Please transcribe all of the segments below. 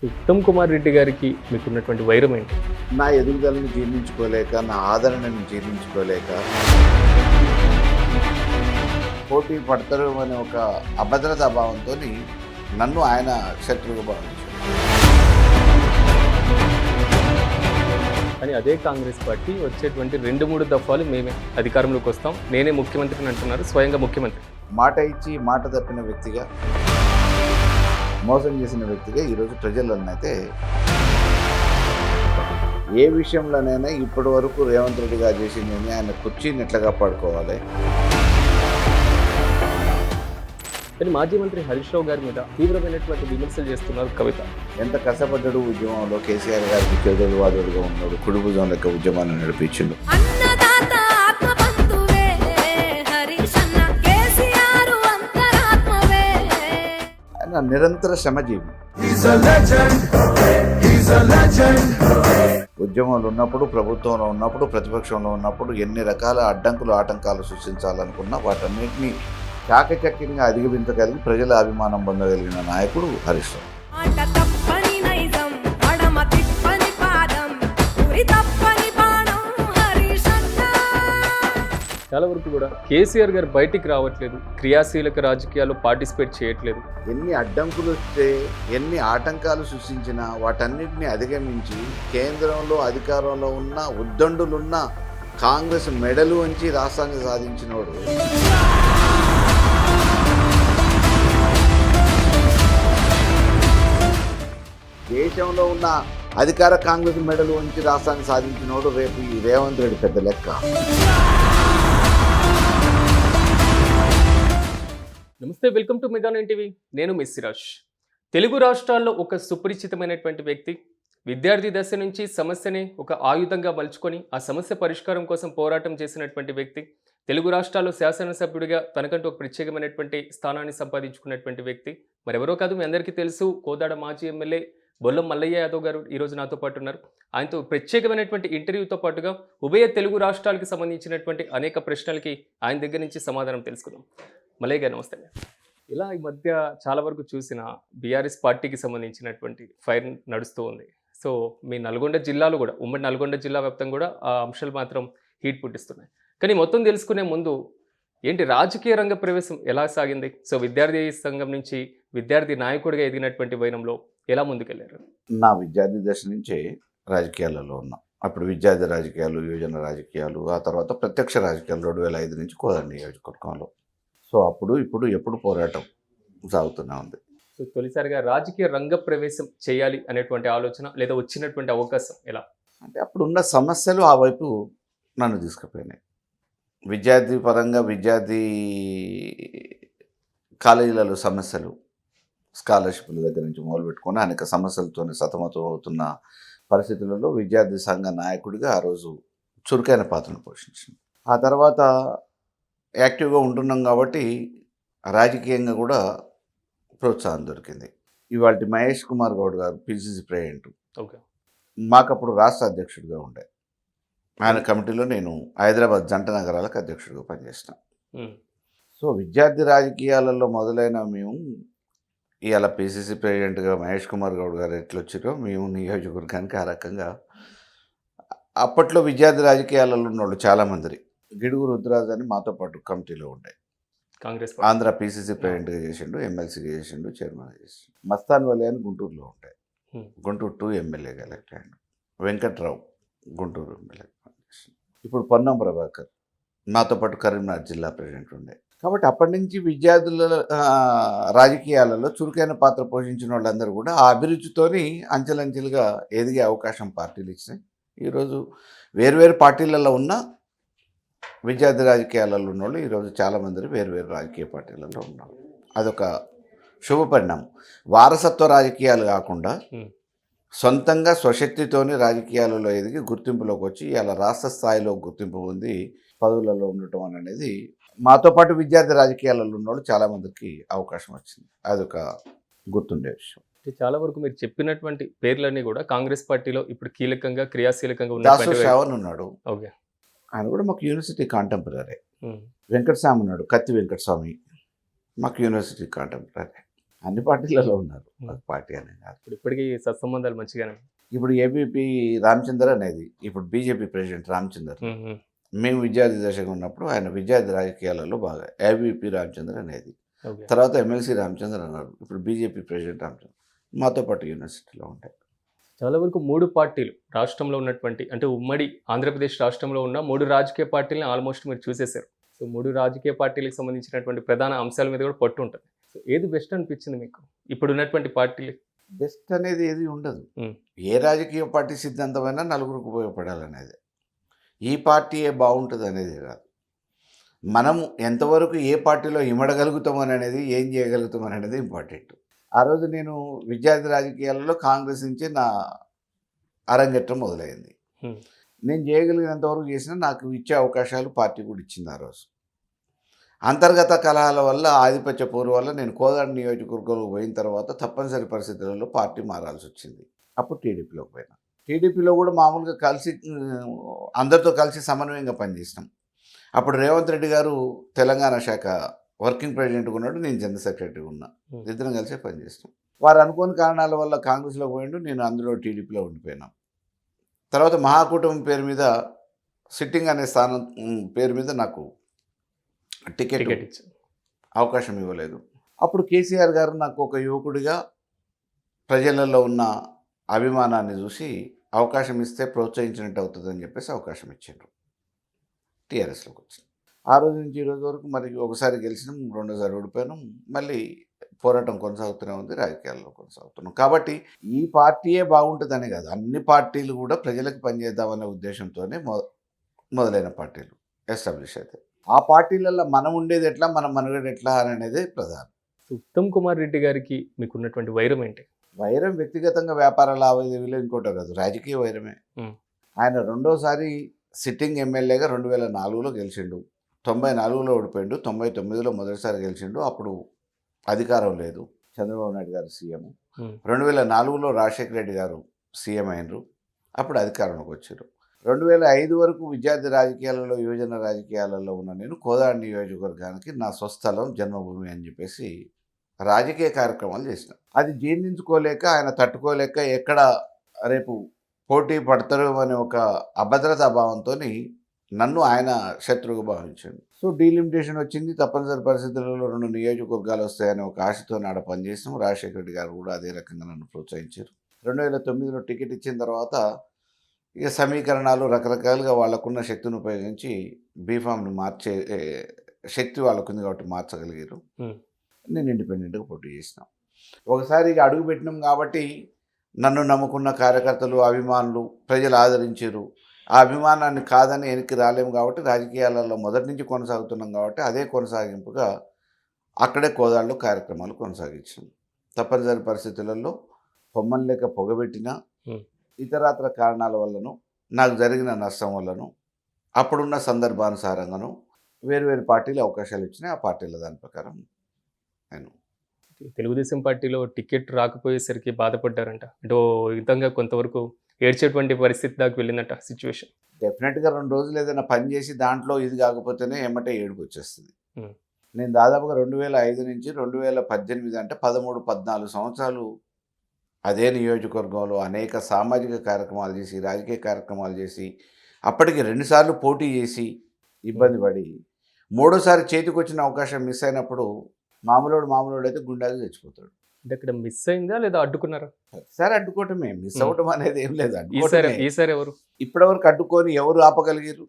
ఉత్తమ్ కుమార్ రెడ్డి గారికి మీకున్నటువంటి వైరం ఏంటి? నా ఎదుగుదలను జీర్ణించుకోలేక, నా ఆదరణను జీర్ణించుకోలేక, పోటీ పడతారు అనే ఒక అభద్రతా భావంతో నన్ను ఆయన శత్రువుగా భావించారు. కానీ అదే కాంగ్రెస్ పార్టీ వచ్చేటువంటి 2-3 దఫాలు మేమే అధికారంలోకి వస్తాం, నేనే ముఖ్యమంత్రిని అంటున్నారు స్వయంగా ముఖ్యమంత్రి. మాట ఇచ్చి మాట తప్పిన వ్యక్తిగా, మోసం చేసిన వ్యక్తిగా ఈరోజు ప్రజలనైతే ఏ విషయంలోనైనా ఇప్పటి వరకు రేవంత్ రెడ్డి గారు చేసింది ఆయన కుర్చీని ఎట్లా కాపాడుకోవాలి. కానీ మాజీ మంత్రి హరీష్ రావు గారి మీద తీవ్రమైనటువంటి విమర్శలు చేస్తున్నారు కవిత. ఎంత కష్టపడ్డాడు ఉద్యమంలో, కేసీఆర్ గారికి చేదుడు వాదుడుగా ఉన్నాడు, కుడుభుజం లెక్క ఉద్యమాన్ని నడిపించిండు. ఆయన నిరంతర శ్రమజీవి. ఉద్యమంలో ఉన్నప్పుడు, ప్రభుత్వంలో ఉన్నప్పుడు, ప్రతిపక్షంలో ఉన్నప్పుడు ఎన్ని రకాల అడ్డంకులు ఆటంకాలు సృష్టించాలనుకున్నా వాటన్నిటినీ చాకచక్యంగా అధిగమించగలిగి ప్రజల అభిమానం పొందగలిగిన నాయకుడు హరీష్ రావు. చాలా వరకు కూడా కేసీఆర్ గారు బయటికి రావట్లేదు, క్రియాశీలక రాజకీయాల్లో పార్టిసిపేట్ చేయట్లేదు. ఎన్ని అడ్డంకులు వస్తే, ఎన్ని ఆటంకాలు సృష్టించినా వాటన్నిటిని అధిగమించి కేంద్రంలో అధికారంలో ఉన్న ఉద్దండులున్న కాంగ్రెస్ మెడలు వంచి రాష్ట్రాన్ని సాధించినోడు. దేశంలో ఉన్న అధికార కాంగ్రెస్ మెడలు వంచి రాష్ట్రాన్ని సాధించినోడు రేపు ఈ రేవంత్ రెడ్డి పెద్ద లెక్క. నమస్తే, వెల్కమ్ టు మెగా 9 టీవీ. నేను మిస్ సిరాజ్. తెలుగు రాష్ట్రాల్లో ఒక సుపరిచితమైనటువంటి వ్యక్తి, విద్యార్థి దశ నుంచి సమస్యని ఒక ఆయుధంగా మలుచుకొని ఆ సమస్య పరిష్కారం కోసం పోరాటం చేసినటువంటి వ్యక్తి, తెలుగు రాష్ట్రాల్లో శాసనసభ్యుడిగా తనకంటూ ఒక ప్రత్యేకమైనటువంటి స్థానాన్ని సంపాదించుకున్నటువంటి వ్యక్తి మరెవరో కాదు, మీ అందరికీ తెలుసు, కోదాడ మాజీ ఎమ్మెల్యే బొల్లం మల్లయ్య యాదవ్ గారు ఈరోజు నాతో పాటు ఉన్నారు. ఆయనతో ప్రత్యేకమైనటువంటి ఇంటర్వ్యూతో పాటుగా ఉభయ తెలుగు రాష్ట్రాలకు సంబంధించినటువంటి అనేక ప్రశ్నలకి ఆయన దగ్గర నుంచి సమాధానం తెలుసుకుందాం. మల్లయ్య గారు నమస్తే. ఇలా ఈ మధ్య చాలా వరకు చూసిన బీఆర్ఎస్ పార్టీకి సంబంధించినటువంటి ఫైర్ నడుస్తూ ఉంది. సో మీ నల్గొండ జిల్లాలో కూడా, ఉమ్మడి నల్గొండ జిల్లా వ్యాప్తంగా కూడా ఆ అంశాలు మాత్రం హీట్ పుట్టిస్తున్నాయి. కానీ మొత్తం తెలుసుకునే ముందు ఏంటి రాజకీయ రంగ ప్రవేశం ఎలా సాగింది? సో విద్యార్థి సంఘం నుంచి విద్యార్థి నాయకుడిగా ఎదిగినటువంటి వైనంలో ఎలా ముందుకెళ్ళారు? నా విద్యార్థి దశ నుంచే రాజకీయాలలో ఉన్నా. అప్పుడు విద్యార్థి రాజకీయాలు, యువజన రాజకీయాలు, ఆ తర్వాత ప్రత్యక్ష రాజకీయాలు 2005 నుంచి కోదాడ నియోజకవర్గంలో. సో అప్పుడు ఇప్పుడు ఎప్పుడు పోరాటం సాగుతూనే ఉంది. సో తొలిసారిగా రాజకీయ రంగ ప్రవేశం చేయాలి అనేటువంటి ఆలోచన లేదా వచ్చినటువంటి అవకాశం ఎలా? అంటే అప్పుడున్న సమస్యలు ఆ వైపు నన్ను తీసుకుపోయినాయి. విద్యార్థి పరంగా విద్యార్థి కాలేజీలలో సమస్యలు, స్కాలర్షిప్ల దగ్గర నుంచి మొదలుపెట్టుకొని అనేక సమస్యలతో సతమతం అవుతున్న పరిస్థితులలో విద్యార్థి సంఘ నాయకుడిగా ఆ రోజు చురుకైన పాత్రను పోషించింది. ఆ తర్వాత యాక్టివ్గా ఉంటున్నాం కాబట్టి రాజకీయంగా కూడా ప్రోత్సాహం దొరికింది. ఇవాళ మహేష్ కుమార్ గౌడ్ గారు పిసిసి ప్రెసిడెంట్, ఓకే, మాకప్పుడు రాష్ట్ర అధ్యక్షుడిగా ఉండే. ఆయన కమిటీలో నేను హైదరాబాద్ జంట నగరాలకు అధ్యక్షుడిగా పనిచేసిన. సో విద్యార్థి రాజకీయాలలో మొదలైన మేము ఇవాళ పిసిసి ప్రెసిడెంట్గా మహేష్ కుమార్ గౌడ్ గారు ఎట్లొచ్చారో మేము నియోజకవర్గానికి ఆ రకంగా. అప్పట్లో విద్యార్థి రాజకీయాలలో ఉన్నోళ్ళు చాలామంది, గిడుగు రుద్రాజ్ అని మాతో పాటు కమిటీలో ఉండే, కాంగ్రెస్ ఆంధ్ర పిసిసి ప్రెసిడెంట్గా చేసిండు, ఎమ్మెల్సీగా చేసిండు, చైర్మన్గా చేసిండు. మస్తాన్ వలి అని గుంటూరులో ఉండే, గుంటూరు 2 ఎమ్మెల్యేగా ఎలక్ట్ అయ్యాడు. వెంకట్రావు గుంటూరు ఎమ్మెల్యే. ఇప్పుడు పొన్నం ప్రభాకర్ మాతో పాటు కరీంనగర్ జిల్లా ప్రెసిడెంట్ ఉండే. కాబట్టి అప్పటి నుంచి విద్యార్థుల రాజకీయాలలో చురుకైన పాత్ర పోషించిన వాళ్ళందరూ కూడా ఆ అభిరుచితోని అంచెలంచెలుగా ఎదిగే అవకాశం పార్టీలు ఇచ్చినాయి. ఈరోజు వేరువేరు పార్టీలలో ఉన్న విద్యార్థి రాజకీయాలలో ఉన్నోళ్ళు ఈరోజు చాలామంది వేరువేరు రాజకీయ పార్టీలలో ఉన్నారు. అదొక శుభ పరిణామం. వారసత్వ రాజకీయాలు కాకుండా సొంతంగా స్వశక్తితోనే రాజకీయాలలో ఎదిగి గుర్తింపులోకి వచ్చి ఇలా రాష్ట్ర స్థాయిలో గుర్తింపు పొంది పదవులలో ఉండటం అనేది మాతో పాటు విద్యార్థి రాజకీయాలలో ఉన్నోళ్ళు చాలామందికి అవకాశం వచ్చింది. అదొక గుర్తుండే విషయం. చాలా వరకు మీరు చెప్పినటువంటి పేర్లన్నీ కూడా కాంగ్రెస్ పార్టీలో ఇప్పుడు కీలకంగా క్రియాశీలకంగా దాసు శ్రావణ్ ఉన్నాడు, ఓకే, ఆయన కూడా మాకు యూనివర్సిటీ కాంటెంపరీ. వెంకటస్వామి ఉన్నాడు, కత్తి వెంకటస్వామి, మాకు యూనివర్సిటీ కాంటెంపరీ. అన్ని పార్టీలలో ఉన్నారు, ఒక పార్టీ అనే కాదు. ఇప్పుడు ఇప్పటికీ సత్సంబంధాలు మంచిగానే ఇప్పుడు ఏబీపీ రామచందర్ అనేది ఇప్పుడు బీజేపీ ప్రెసిడెంట్ రామచందర్. మేము విద్యార్థి దశగా ఉన్నప్పుడు ఆయన విద్యార్థి రాజకీయాలలో బాగా ఏబీపీ రామచంద్ర అనేది, ఓకే. తర్వాత ఎమ్మెల్సీ రామచంద్ర అన్నారు, ఇప్పుడు బీజేపీ ప్రెసిడెంట్ రామచంద్ర. మాతో పాటు యూనివర్సిటీలో ఉంటాయి. చాలా వరకు 3 పార్టీలు రాష్ట్రంలో ఉన్నటువంటి అంటే ఉమ్మడి ఆంధ్రప్రదేశ్ రాష్ట్రంలో ఉన్న 3 రాజకీయ పార్టీలను ఆల్మోస్ట్ మీరు చూసేశారు. సో 3 రాజకీయ పార్టీలకు సంబంధించినటువంటి ప్రధాన అంశాల మీద కూడా పట్టు ఉంటుంది. సో ఏది బెస్ట్ అనిపించింది మీకు ఇప్పుడు ఉన్నటువంటి పార్టీలు? బెస్ట్ అనేది ఏది ఉండదు. ఏ రాజకీయ పార్టీ సిద్ధాంతమైనా నలుగురికి ఉపయోగపడాలనేది, ఈ పార్టీయే బాగుంటుంది అనేది కాదు. మనము ఎంతవరకు ఏ పార్టీలో ఇమడగలుగుతామని అనేది, ఏం చేయగలుగుతామని అనేది ఇంపార్టెంట్. ఆ రోజు నేను విద్యార్థి రాజకీయాలలో కాంగ్రెస్ నుంచి నా అరంగేట్రం మొదలైంది. నేను చేయగలిగినంతవరకు చేసినా నాకు ఇచ్చే అవకాశాలు పార్టీ కూడా ఇచ్చింది ఆ రోజు. అంతర్గత కలహాల వల్ల, ఆధిపత్య పోరు వల్ల నేను కోదాడ నియోజకవర్గంలో పోయిన తర్వాత తప్పనిసరి పరిస్థితులలో పార్టీ మారాల్సి వచ్చింది. అప్పుడు టీడీపీలోకి పోయినా. టీడీపీలో కూడా మామూలుగా కలిసి అందరితో కలిసి సమన్వయంగా పనిచేసినాం. అప్పుడు రేవంత్ రెడ్డి గారు తెలంగాణ శాఖ వర్కింగ్ ప్రెసిడెంట్గా ఉన్నాడు, నేను జనరల్ సెక్రటరీగా ఉన్నా. ఇద్దరం కలిసే పనిచేసినాం. వారు అనుకోని కారణాల వల్ల కాంగ్రెస్లో పోయిండు, నేను అందులో టీడీపీలో ఉండిపోయినా. తర్వాత మహాకూటమి పేరు మీద సిట్టింగ్ అనే స్థానం పేరు మీద నాకు టికెట్ అవకాశం ఇవ్వలేదు. అప్పుడు కేసీఆర్ గారు నాకు ఒక యువకుడిగా ప్రజలలో ఉన్న అభిమానాన్ని చూసి అవకాశం ఇస్తే ప్రోత్సహించినట్టు అవుతుందని చెప్పేసి అవకాశం ఇచ్చారు. టీఆర్ఎస్లోకి వచ్చింది. ఆ రోజు నుంచి ఈ రోజు వరకు మరి ఒకసారి గెలిచినాం, రెండోసారి ఓడిపోయినాం, మళ్ళీ పోరాటం కొనసాగుతూనే ఉంది, రాజకీయాల్లో కొనసాగుతున్నాం. కాబట్టి ఈ పార్టీయే బాగుంటుందని కాదు, అన్ని పార్టీలు కూడా ప్రజలకు పనిచేద్దామనే ఉద్దేశంతోనే మొదలైన పార్టీలు ఎస్టాబ్లిష్ అయితే. ఆ పార్టీలలో మనం ఉండేది ఎట్లా, మన మనుగడ ఎట్లా అనేది ప్రధానం. ఉత్తమ్ కుమార్ రెడ్డి గారికి మీకు ఉన్నటువంటి వైరం ఏంటి? వైరం వ్యక్తిగతంగా వ్యాపార లావాదేవీలో ఇంకోటి కాదు, రాజకీయ వైరమే. ఆయన రెండోసారి సిట్టింగ్ ఎమ్మెల్యేగా 2004లో గెలిచిండు, 94లో ఓడిపోయిండు, 99లో మొదటిసారి గెలిచిండు. అప్పుడు అధికారం లేదు, చంద్రబాబు నాయుడు గారు సీఎం. 2004లో రాజశేఖర రెడ్డి గారు సీఎం అయినరు, అప్పుడు అధికారంలోకి వచ్చారు. 2005 వరకు విద్యార్థి రాజకీయాలలో, యువజన రాజకీయాలలో ఉన్న నేను కోదాడ నియోజకవర్గానికి నా స్వస్థలం, జన్మభూమి అని చెప్పేసి రాజకీయ కార్యక్రమాలు చేసిన. అది జీర్ణించుకోలేక, ఆయన తట్టుకోలేక ఎక్కడ రేపు పోటీ పడతారు అనే ఒక అభద్రతా భావంతో నన్ను ఆయన శత్రువుగా భావించాడు. సో డీలిమిటేషన్ వచ్చింది, తప్పనిసరి పరిస్థితులలో 2 నియోజకవర్గాలు వస్తాయని ఒక ఆశతో నాడ పనిచేసాం. రాజశేఖర రెడ్డి గారు కూడా అదే రకంగా నన్ను ప్రోత్సహించారు. 2009లో టికెట్ ఇచ్చిన తర్వాత ఇక సమీకరణాలు రకరకాలుగా వాళ్ళకున్న శక్తిని ఉపయోగించి బీఫామ్ని మార్చే శక్తి వాళ్ళకుంది కాబట్టి మార్చగలిగారు. నేను ఇండిపెండెంట్గా పోటీ చేసిన. ఒకసారి ఇక అడుగు పెట్టినాం కాబట్టి నన్ను నమ్ముకున్న కార్యకర్తలు, అభిమానులు, ప్రజలు ఆదరించారు. ఆ అభిమానాన్ని కాదని వెనక్కి రాలేము కాబట్టి రాజకీయాలలో మొదటి నుంచి కొనసాగుతున్నాం కాబట్టి అదే కొనసాగింపుగా అక్కడే కోదాడలో కార్యక్రమాలు కొనసాగించాం. తప్పనిసరి పరిస్థితులలో పొమ్మని లేక పొగబెట్టినా, ఇతరత్ర కారణాల వల్లను, నాకు జరిగిన నష్టం వల్లను, అప్పుడున్న సందర్భానుసారంగాను వేరు పార్టీలు అవకాశాలు ఇచ్చినాయి. ఆ పార్టీల దాని ప్రకారం నేను తెలుగుదేశం పార్టీలో టికెట్ రాకపోయేసరికి బాధపడ్డారంట, అంటే ఓ విధంగా కొంతవరకు ఏడ్చేటువంటి పరిస్థితి దాకా వెళ్ళిందట సిచ్యువేషన్. డెఫినెట్గా 2 రోజులు ఏదైనా పని చేసి దాంట్లో ఇది కాకపోతేనే ఏమంటే ఏడుపు వచ్చేస్తుంది. నేను దాదాపుగా 2005 నుంచి 2018 అంటే 13-14 సంవత్సరాలు అదే నియోజకవర్గంలో అనేక సామాజిక కార్యక్రమాలు చేసి, రాజకీయ కార్యక్రమాలు చేసి, అప్పటికి 2 సార్లు పోటీ చేసి ఇబ్బంది పడి, మూడోసారి చేతికి వచ్చిన అవకాశం మిస్ అయినప్పుడు మామూలు అయితే గుండాకి చచ్చిపోతాడు. అంటే అక్కడ మిస్ అయిందా లేదా అడ్డుకున్నారా? సరే అడ్డుకోవటమే, మిస్ అవ్వటం అనేది ఏం లేదు. ఈసారి ఎవరు ఇప్పటివరకు అడ్డుకొని ఎవరు ఆపగలిగారు?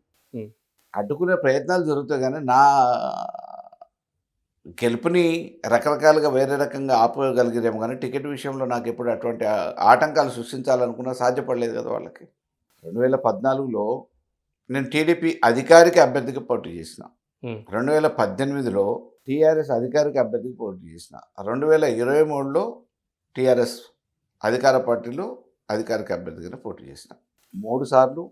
అడ్డుకునే ప్రయత్నాలు జరుగుతాయి, కానీ నా గెలుపుని రకరకాలుగా వేరే రకంగా ఆపగలిగారేమో, కానీ టికెట్ విషయంలో నాకు ఎప్పుడు అటువంటి ఆటంకాలు సృష్టించాలనుకున్నా సాధ్యపడలేదు కదా వాళ్ళకి. 2014లో నేను టీడీపీ అధికారిక అభ్యర్థిగా పోటీ చేసిన, 2018లో టీఆర్ఎస్ అధికారిక అభ్యర్థికి పోటీ చేసిన, 2023లో టీఆర్ఎస్ అధికార పార్టీలో అధికారిక అభ్యర్థిగా పోటీ చేసిన. 3 సార్లు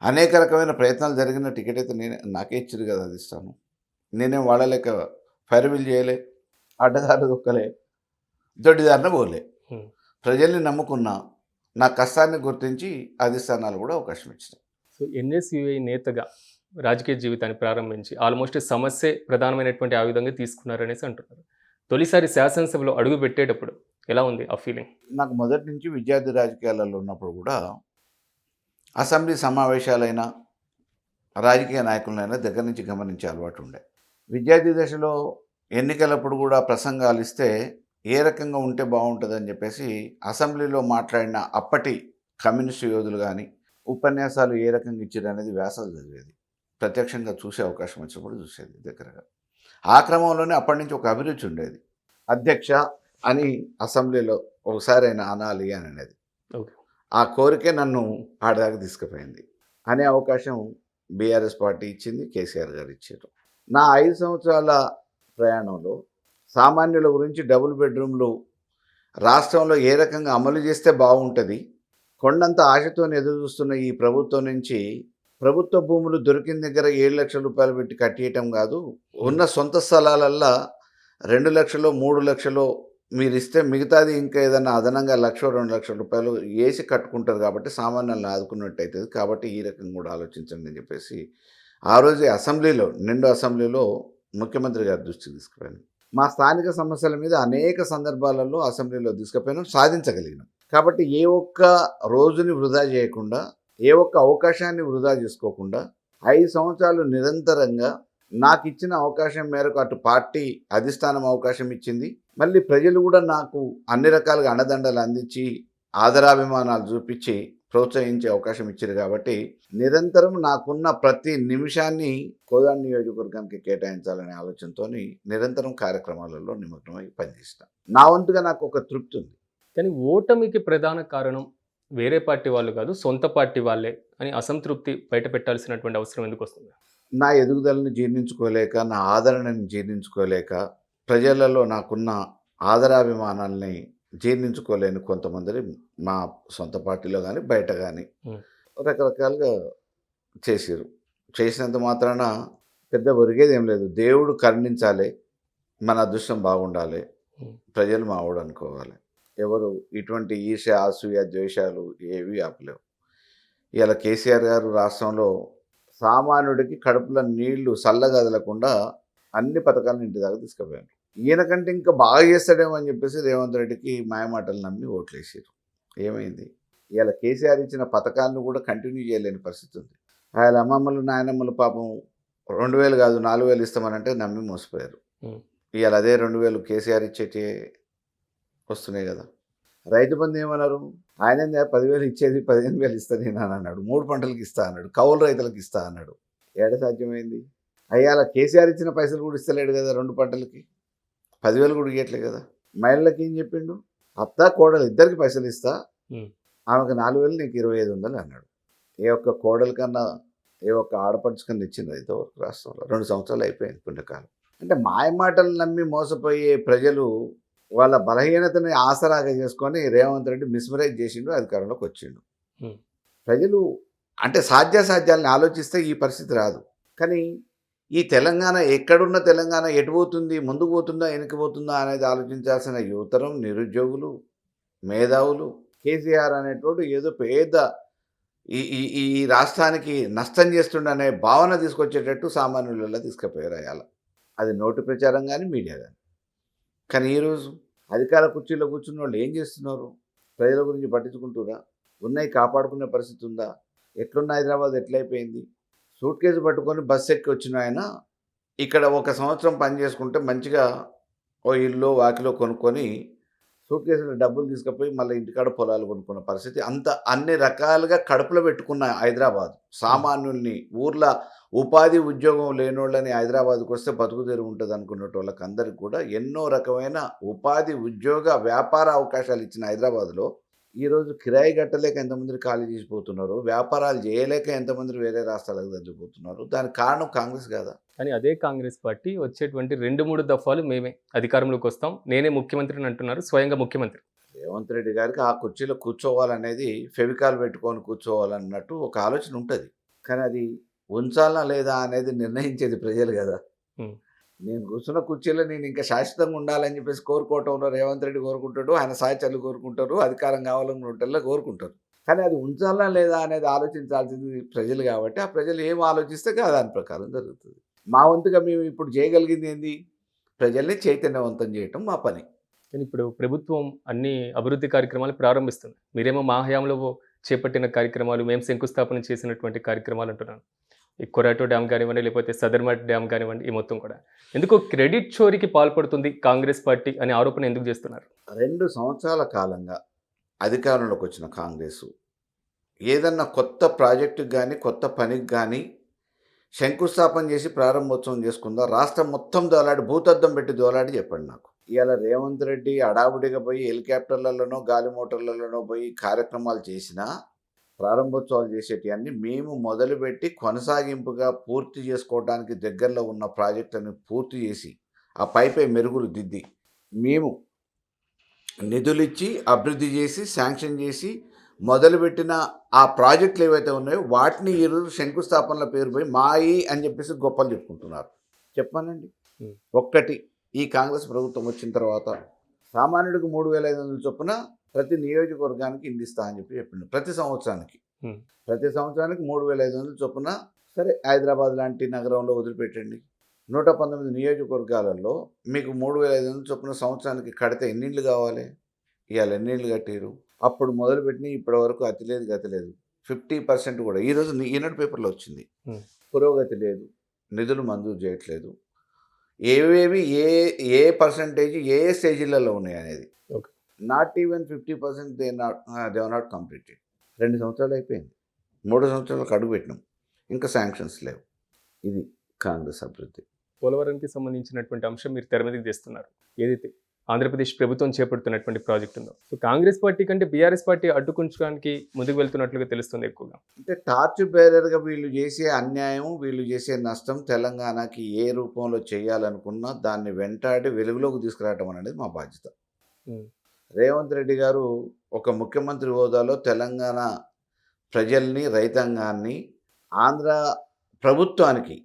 అనేక రకమైన ప్రయత్నాలు జరిగిన టికెట్ అయితే నాకే ఇచ్చారు కదా, అది ఇస్తాను. నేనేం వాడలేక ఫైర్వీల్ చేయలే, అడ్డదారి దొక్కలే, దొడ్డిదారిన పోలే. ప్రజల్ని నమ్ముకున్నా, నా కష్టాన్ని గుర్తించి అధిష్టానాలు కూడా అవకాశం ఇచ్చినాయి. సో ఎన్ఎస్యుఐ నేతగా రాజకీయ జీవితాన్ని ప్రారంభించి ఆల్మోస్ట్ సమస్య ప్రధానమైనటువంటి ఆ విధంగా తీసుకున్నారనేసి అంటున్నారు. తొలిసారి శాసనసభలో అడుగు పెట్టేటప్పుడు ఎలా ఉంది ఆ ఫీలింగ్? నాకు మొదటి నుంచి విద్యార్థి రాజకీయాలలో ఉన్నప్పుడు కూడా అసెంబ్లీ సమావేశాలైనా రాజకీయ నాయకులనైనా దగ్గర నుంచి గమనించే అలవాటు ఉండే. విద్యార్థి దశలో ఎన్నికలప్పుడు కూడా ప్రసంగాలు ఇస్తే ఏ రకంగా ఉంటే బాగుంటుందని చెప్పేసి అసెంబ్లీలో మాట్లాడిన అప్పటి కమ్యూనిస్టు యోధులు కానీ ఉపన్యాసాలు ఏ రకంగా ఇచ్చారు అనేది వ్యాసాలు చదివేది. ప్రత్యక్షంగా చూసే అవకాశం వచ్చినప్పుడు చూసేది దగ్గరగా. ఆ క్రమంలోనే అప్పటి నుంచి ఒక అభిరుచి ఉండేది. అధ్యక్ష అని అసెంబ్లీలో ఒకసారి ఆయన అనాలి అని అనేది. ఓకే. ఆ కోరికే నన్ను ఆడదాకా తీసుకుపోయింది. అనే అవకాశం బీఆర్ఎస్ పార్టీ ఇచ్చింది, కేసీఆర్ గారు ఇచ్చారు. నా 5 సంవత్సరాల ప్రయాణంలో సామాన్యుల గురించి డబుల్ బెడ్రూమ్లు రాష్ట్రంలో ఏ రకంగా అమలు చేస్తే బాగుంటుంది, కొండంత ఆశతో ఎదురు చూస్తున్న ఈ ప్రభుత్వం నుంచి ప్రభుత్వ భూములు దొరికిన దగ్గర 7 లక్షల రూపాయలు పెట్టి కట్టేయటం కాదు, ఉన్న సొంత స్థలాలల్లో 2 లక్షలు 3 లక్షలు మీరు ఇస్తే మిగతాది ఇంకా ఏదైనా అదనంగా 1-2 లక్షల రూపాయలు వేసి కట్టుకుంటారు కాబట్టి సామాన్యులను ఆదుకున్నట్టు అవుతుంది, కాబట్టి ఈ రకంగా కూడా ఆలోచించండి అని చెప్పేసి ఆ రోజే అసెంబ్లీలో నిండు అసెంబ్లీలో ముఖ్యమంత్రి గారి దృష్టికి తీసుకుపోయాను. మా స్థానిక సమస్యల మీద అనేక సందర్భాలలో అసెంబ్లీలో తీసుకుపోయినాం, సాధించగలిగినాం. కాబట్టి ఏ ఒక్క రోజుని వృధా చేయకుండా, ఏ ఒక్క అవకాశాన్ని వృధా చేసుకోకుండా 5 సంవత్సరాలు నిరంతరంగా నాకు ఇచ్చిన అవకాశం మేరకు అటు పార్టీ అధిష్టానం అవకాశం ఇచ్చింది, మళ్ళీ ప్రజలు కూడా నాకు అన్ని రకాలుగా అండదండలు అందించి ఆదరాభిమానాలు చూపించి ప్రోత్సహించే అవకాశం ఇచ్చారు. కాబట్టి నిరంతరం నాకున్న ప్రతి నిమిషాన్ని కోదాడ నియోజకవర్గానికి కేటాయించాలనే ఆలోచనతో నిరంతరం కార్యక్రమాలలో నిమగ్నమై పనిచేస్తాను. నా వంతుగా నాకు ఒక తృప్తి ఉంది. కానీ ఓటమికి ప్రధాన కారణం వేరే పార్టీ వాళ్ళు కాదు, సొంత పార్టీ వాళ్ళే అని అసంతృప్తి బయట పెట్టాల్సినటువంటి అవసరం ఎందుకు వస్తుంది? నా ఎదుగుదలను జీర్ణించుకోలేక, నా ఆదరణని జీర్ణించుకోలేక, ప్రజలలో నాకున్న ఆదరాభిమానాల్ని జీర్ణించుకోలేని కొంతమంది మా సొంత పార్టీలో కానీ బయట కానీ రకరకాలుగా చేసారు. చేసినంత మాత్రాన పెద్ద ఒరిగేది ఏం లేదు. దేవుడు కరుణించాలి, మన అదృష్టం బాగుండాలి, ప్రజలు మావాడు అనుకోవాలి. ఎవరు ఇటువంటి ఈర్ష్య, అసూయ, ద్వేషాలు ఏవి ఆపలేవు. ఇవాళ కేసీఆర్ గారు రాష్ట్రంలో సామాన్యుడికి కడుపులో నీళ్లు చల్లగదలకుండా అన్ని పథకాలను ఇంటి దాకా తీసుకుపోయారు. ఈయనకంటే ఇంకా బాగా చేస్తాడేమో అని చెప్పేసి రేవంత్ రెడ్డికి మాయమాటలు నమ్మి ఓట్లేసారు. ఏమైంది? ఇవాళ కేసీఆర్ ఇచ్చిన పథకాలను కూడా కంటిన్యూ చేయలేని పరిస్థితి ఉంది. ఆయన అమ్మమ్మలు నాయనమ్మలు పాపం 2000 కాదు 4000 ఇస్తామనంటే నమ్మి మోసపోయారు. ఇవాళ అదే 2000 కేసీఆర్ ఇచ్చేటే వస్తున్నాయి కదా. రైతు బంధు ఏమన్నారు? ఆయన 10,000 ఇచ్చేది 15,000 ఇస్తా నేను అని అన్నాడు. 3 పంటలకు ఇస్తా అన్నాడు, కౌలు రైతులకు ఇస్తా అన్నాడు. ఏడ సాధ్యమైంది? అయ్యాల కేసీఆర్ ఇచ్చిన పైసలు కూడా ఇస్తలేడు కదా, 2 పంటలకి 10,000 కూడా ఇవ్వట్లేదు కదా. మహిళలకి ఏం చెప్పిండు? అత్త కోడలు ఇద్దరికి పైసలు ఇస్తా, ఆమెకు 4,000 నీకు 2,500 అన్నాడు. ఏ ఒక్క కోడల కన్నా ఏ ఒక్క ఆడపడుచు కన్నా ఇచ్చింది అయితే వరకు రాష్ట్రంలో 2 సంవత్సరాలు అయిపోయింది పుణ్యకాలం. అంటే మాయమాటలు నమ్మి మోసపోయే ప్రజలు వాళ్ళ బలహీనతని ఆసరాగా చేసుకొని రేవంత్ రెడ్డి మిస్మరైజ్ చేసిండు, అధికారంలోకి వచ్చిండు. ప్రజలు అంటే సాధ్యాసాధ్యాలని ఆలోచిస్తే ఈ పరిస్థితి రాదు. కానీ ఈ తెలంగాణ ఎక్కడున్న తెలంగాణ ఎటు పోతుంది, ముందుకు పోతుందా వెనక్కి పోతుందా అనేది ఆలోచించాల్సిన యువతరం, నిరుద్యోగులు, మేధావులు. కేసీఆర్ అనేటోడు ఏదో పేద ఈ ఈ ఈ రాష్ట్రానికి నష్టం చేస్తుండనే భావన తీసుకొచ్చేటట్టు సామాన్యులలో తీసుకుపోయారు అయ్యాల. అది నోటి ప్రచారం కానీ మీడియా కానీ. కానీ ఈరోజు అధికార కుర్చీలో కూర్చున్న వాళ్ళు ఏం చేస్తున్నారు? ప్రజల గురించి పట్టించుకుంటురా? ఉన్నాయి కాపాడుకునే పరిస్థితి ఉందా? ఎట్లున్న హైదరాబాద్ ఎట్లయిపోయింది? సూట్ కేసు పట్టుకొని బస్సు ఎక్కి వచ్చిన ఆయన ఇక్కడ 1 సంవత్సరం పని చేసుకుంటే మంచిగా ఓ ఇల్లు వాకిలో కొనుక్కొని సూట్ కేసులో డబ్బులు తీసుకుపోయి మళ్ళీ ఇంటికాడ పొలాలు కొనుక్కున్న పరిస్థితి. అన్ని రకాలుగా కడుపులో పెట్టుకున్న హైదరాబాద్ సామాన్యుల్ని, ఊర్లో ఉపాధి ఉద్యోగం లేనోళ్ళని హైదరాబాద్కి వస్తే బతుకు తెరువు ఉంటుంది అనుకునే వాళ్ళకి అందరికి కూడా ఎన్నో రకమైన ఉపాధి, ఉద్యోగ, వ్యాపార అవకాశాలు ఇచ్చిన హైదరాబాద్లో ఈరోజు కిరాయి కట్టలేక ఎంతమంది ఖాళీ చేసిపోతున్నారు, వ్యాపారాలు చేయలేక ఎంతమంది వేరే రాష్ట్రాలకు తగ్గిపోతున్నారు. దానికి కారణం కాంగ్రెస్ కాదా? కానీ అదే కాంగ్రెస్ పార్టీ వచ్చేటువంటి 2-3 దఫాలు మేమే అధికారంలోకి వస్తాం, నేనే ముఖ్యమంత్రిని అంటున్నారు స్వయంగా ముఖ్యమంత్రి రేవంత్ రెడ్డి గారికి. ఆ కుర్చీలో కూర్చోవాలనేది ఫెవికాల్ పెట్టుకొని కూర్చోవాలన్నట్టు ఒక ఆలోచన ఉంటుంది. కానీ అది ఉంచాలా లేదా అనేది నిర్ణయించేది ప్రజలు కదా. నేను కూర్చున్న కుర్చీలో నేను ఇంకా శాశ్వతంగా ఉండాలని చెప్పేసి కోరుకోవటంలో రేవంత్ రెడ్డి కోరుకుంటాడు, ఆయన సహచరులు కోరుకుంటారు, అధికారం కావాలనుకుంటే కోరుకుంటారు. కానీ అది ఉంచాలా లేదా అనేది ఆలోచించాల్సింది ప్రజలు కాబట్టి ఆ ప్రజలు ఏం ఆలోచిస్తే దాని ప్రకారం జరుగుతుంది. మా వంతుగా మేము ఇప్పుడు చేయగలిగింది ఏంది? ప్రజల్ని చైతన్యవంతం చేయటం మా పని. కానీ ఇప్పుడు ప్రభుత్వం అన్ని అభివృద్ధి కార్యక్రమాలు ప్రారంభిస్తుంది. మీరేమో మా హయాంలో చేపట్టిన కార్యక్రమాలు, మేము శంకుస్థాపన చేసినటువంటి కార్యక్రమాలు అంటున్నాను. ఈ కొరాటో డ్యామ్ కానివ్వండి, లేకపోతే సదర్మట్ డ్యామ్ కానివ్వండి, ఈ మొత్తం కూడా. ఎందుకు క్రెడిట్ చోరీకి పాల్పడుతుంది కాంగ్రెస్ పార్టీ అనే ఆరోపణ ఎందుకు చేస్తున్నారు? 2 సంవత్సరాల కాలంగా అధికారంలోకి వచ్చిన కాంగ్రెసు ఏదన్నా కొత్త ప్రాజెక్టుకి గానీ, కొత్త పనికి గానీ శంకుస్థాపన చేసి ప్రారంభోత్సవం చేసుకుందా, రాష్ట్రం మొత్తం దోలాడి భూతద్దం పెట్టి దోలాడి చెప్పండి నాకు. ఇవాళ రేవంత్ రెడ్డి అడావుడిగా పోయి హెలికాప్టర్లలోనో గాలి మోటార్లలోనో పోయి కార్యక్రమాలు చేసినా, ప్రారంభోత్సవాలు చేసేటివన్నీ మేము మొదలుపెట్టి కొనసాగింపుగా పూర్తి చేసుకోవడానికి దగ్గరలో ఉన్న ప్రాజెక్టులను పూర్తి చేసి ఆ పైపై మెరుగులు దిద్ది మేము నిధులిచ్చి అభివృద్ధి చేసి శాంక్షన్ చేసి మొదలుపెట్టిన ఆ ప్రాజెక్టులు ఏవైతే ఉన్నాయో వాటిని ఈరోజు శంకుస్థాపనల పేరు పోయి మాయి అని చెప్పేసి గొప్పలు చెప్పుకుంటున్నారు. చెప్పానండి. ఒక్కటి, ఈ కాంగ్రెస్ ప్రభుత్వం వచ్చిన తర్వాత సామాన్యుడికి 3,500 చొప్పున ప్రతి నియోజకవర్గానికి ఇల్లు ఇస్తా అని చెప్పిండు. ప్రతి సంవత్సరానికి 3,500 చొప్పున. సరే, హైదరాబాద్ లాంటి నగరంలో వదిలిపెట్టండి, 119 నియోజకవర్గాలలో మీకు 3,500 చొప్పున సంవత్సరానికి కడితే ఎన్ని ఇళ్ళు కావాలి? ఇవాళ ఎన్ని ఇళ్ళు కట్టారు? అప్పుడు మొదలుపెట్టిన ఇప్పటి వరకు అతి లేదు గతి లేదు. 50% కూడా ఈరోజు ఈనాడు పేపర్లో వచ్చింది. పురోగతి లేదు, నిధులు మంజూరు చేయట్లేదు, ఏవేవి ఏ పర్సంటేజ్ ఏ స్టేజీలలో ఉన్నాయి అనేది. Not even 50% they not completed. 2 సంవత్సరాలు అయిపోయింది, 3 సంవత్సరాలకు అడుగు పెట్టినాం, ఇంకా శాంక్షన్స్ లేవు. ఇది కాంగ్రెస్ అభివృద్ధి. పోలవరానికి సంబంధించినటువంటి అంశం మీరు తెర మీదకి తెస్తున్నారు. ఏదైతే ఆంధ్రప్రదేశ్ ప్రభుత్వం చేపడుతున్నటువంటి ప్రాజెక్ట్ ఉందో, సో కాంగ్రెస్ పార్టీ కంటే బీఆర్ఎస్ పార్టీ అడ్డుకుంచడానికి ముందుకు వెళ్తున్నట్లుగా తెలుస్తుంది ఎక్కువగా. అంటే టార్చ్ బేరర్గా వీళ్ళు చేసే అన్యాయం, వీళ్ళు చేసే నష్టం తెలంగాణకి ఏ రూపంలో చేయాలనుకున్నా దాన్ని వెంటాడి వెలుగులోకి తీసుకురావడం అనేది మా బాధ్యత. రేవంత్ రెడ్డి గారు ఒక ముఖ్యమంత్రి హోదాలో తెలంగాణ ప్రజల్ని, రైతాంగాన్ని, ఆంధ్ర ప్రభుత్వానికి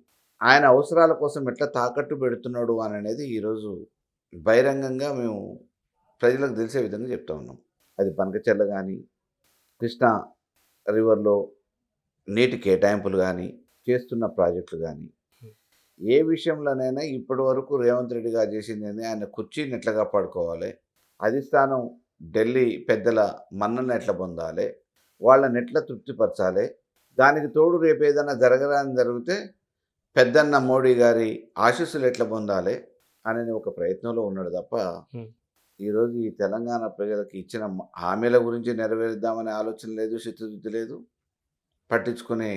ఆయన అవసరాల కోసం ఎట్లా తాకట్టు పెడుతున్నాడు అని అనేది ఈరోజు బహిరంగంగా మేము ప్రజలకు తెలిసే విధంగా చెప్తా ఉన్నాం. అది పనకచెర్ల కానీ, కృష్ణా రివర్లో నీటి కేటాయింపులు కానీ, చేస్తున్న ప్రాజెక్టులు కానీ, ఏ విషయంలోనైనా ఇప్పటి వరకు రేవంత్ రెడ్డి గారు చేసింది ఏంది, ఆయన కుర్చీని ఎట్లా కాపాడుకోవాలి, అధిష్టానం ఢిల్లీ పెద్దల మన్నన ఎట్లా పొందాలి, వాళ్ళని ఎట్లా తృప్తిపరచాలి, దానికి తోడు రేపు ఏదైనా జరగరాని జరిగితే పెద్దన్న మోడీ గారి ఆశీస్సులు ఎట్లా పొందాలి అనేది ఒక ప్రయత్నంలో ఉన్నాడు తప్ప ఈరోజు ఈ తెలంగాణ ప్రజలకు ఇచ్చిన హామీల గురించి నెరవేరుద్దామనే ఆలోచన లేదు, చిత్తశుద్ధి లేదు, పట్టించుకునే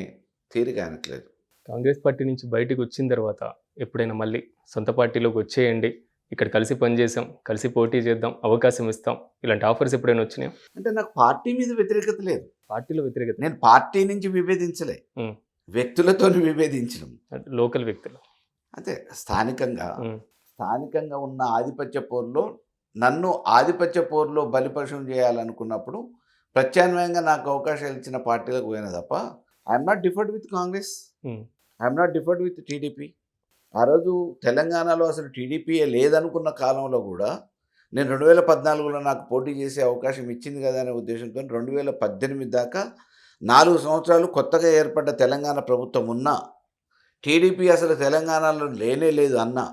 తీరిక ఆయనట్లేదు. కాంగ్రెస్ పార్టీ నుంచి బయటకు వచ్చిన తర్వాత ఎప్పుడైనా మళ్ళీ సొంత పార్టీలోకి వచ్చేయండి, ఇక్కడ కలిసి పనిచేసాం, కలిసి పోటీ చేద్దాం, అవకాశం ఇస్తాం, ఇలాంటి ఆఫర్స్ ఎప్పుడైనా వచ్చినాయా? అంటే నాకు పార్టీ మీద వ్యతిరేకత లేదు. పార్టీలో వ్యతిరేకత? నేను పార్టీ నుంచి విభేదించలే, వ్యక్తులతో విభేదించడం. లోకల్ వ్యక్తులు అంటే స్థానికంగా ఉన్న ఆధిపత్య పోరులో నన్ను ఆధిపత్య పోరులో బలిపశం చేయాలనుకున్నప్పుడు ప్రత్యామ్నాయంగా నాకు అవకాశాలు ఇచ్చిన పార్టీలకు పోయినా తప్ప I'm not deferred with Congress, I'm not deferred with TDP. ఆ రోజు తెలంగాణలో అసలు టీడీపీయే లేదనుకున్న కాలంలో కూడా నేను 2014లో నాకు పోటీ చేసే అవకాశం ఇచ్చింది కదా అనే ఉద్దేశంతో 2018 దాకా 4 సంవత్సరాలు కొత్తగా ఏర్పడ్డ తెలంగాణ ప్రభుత్వం ఉన్నా టీడీపీ అసలు తెలంగాణలో లేనే లేదు అన్నా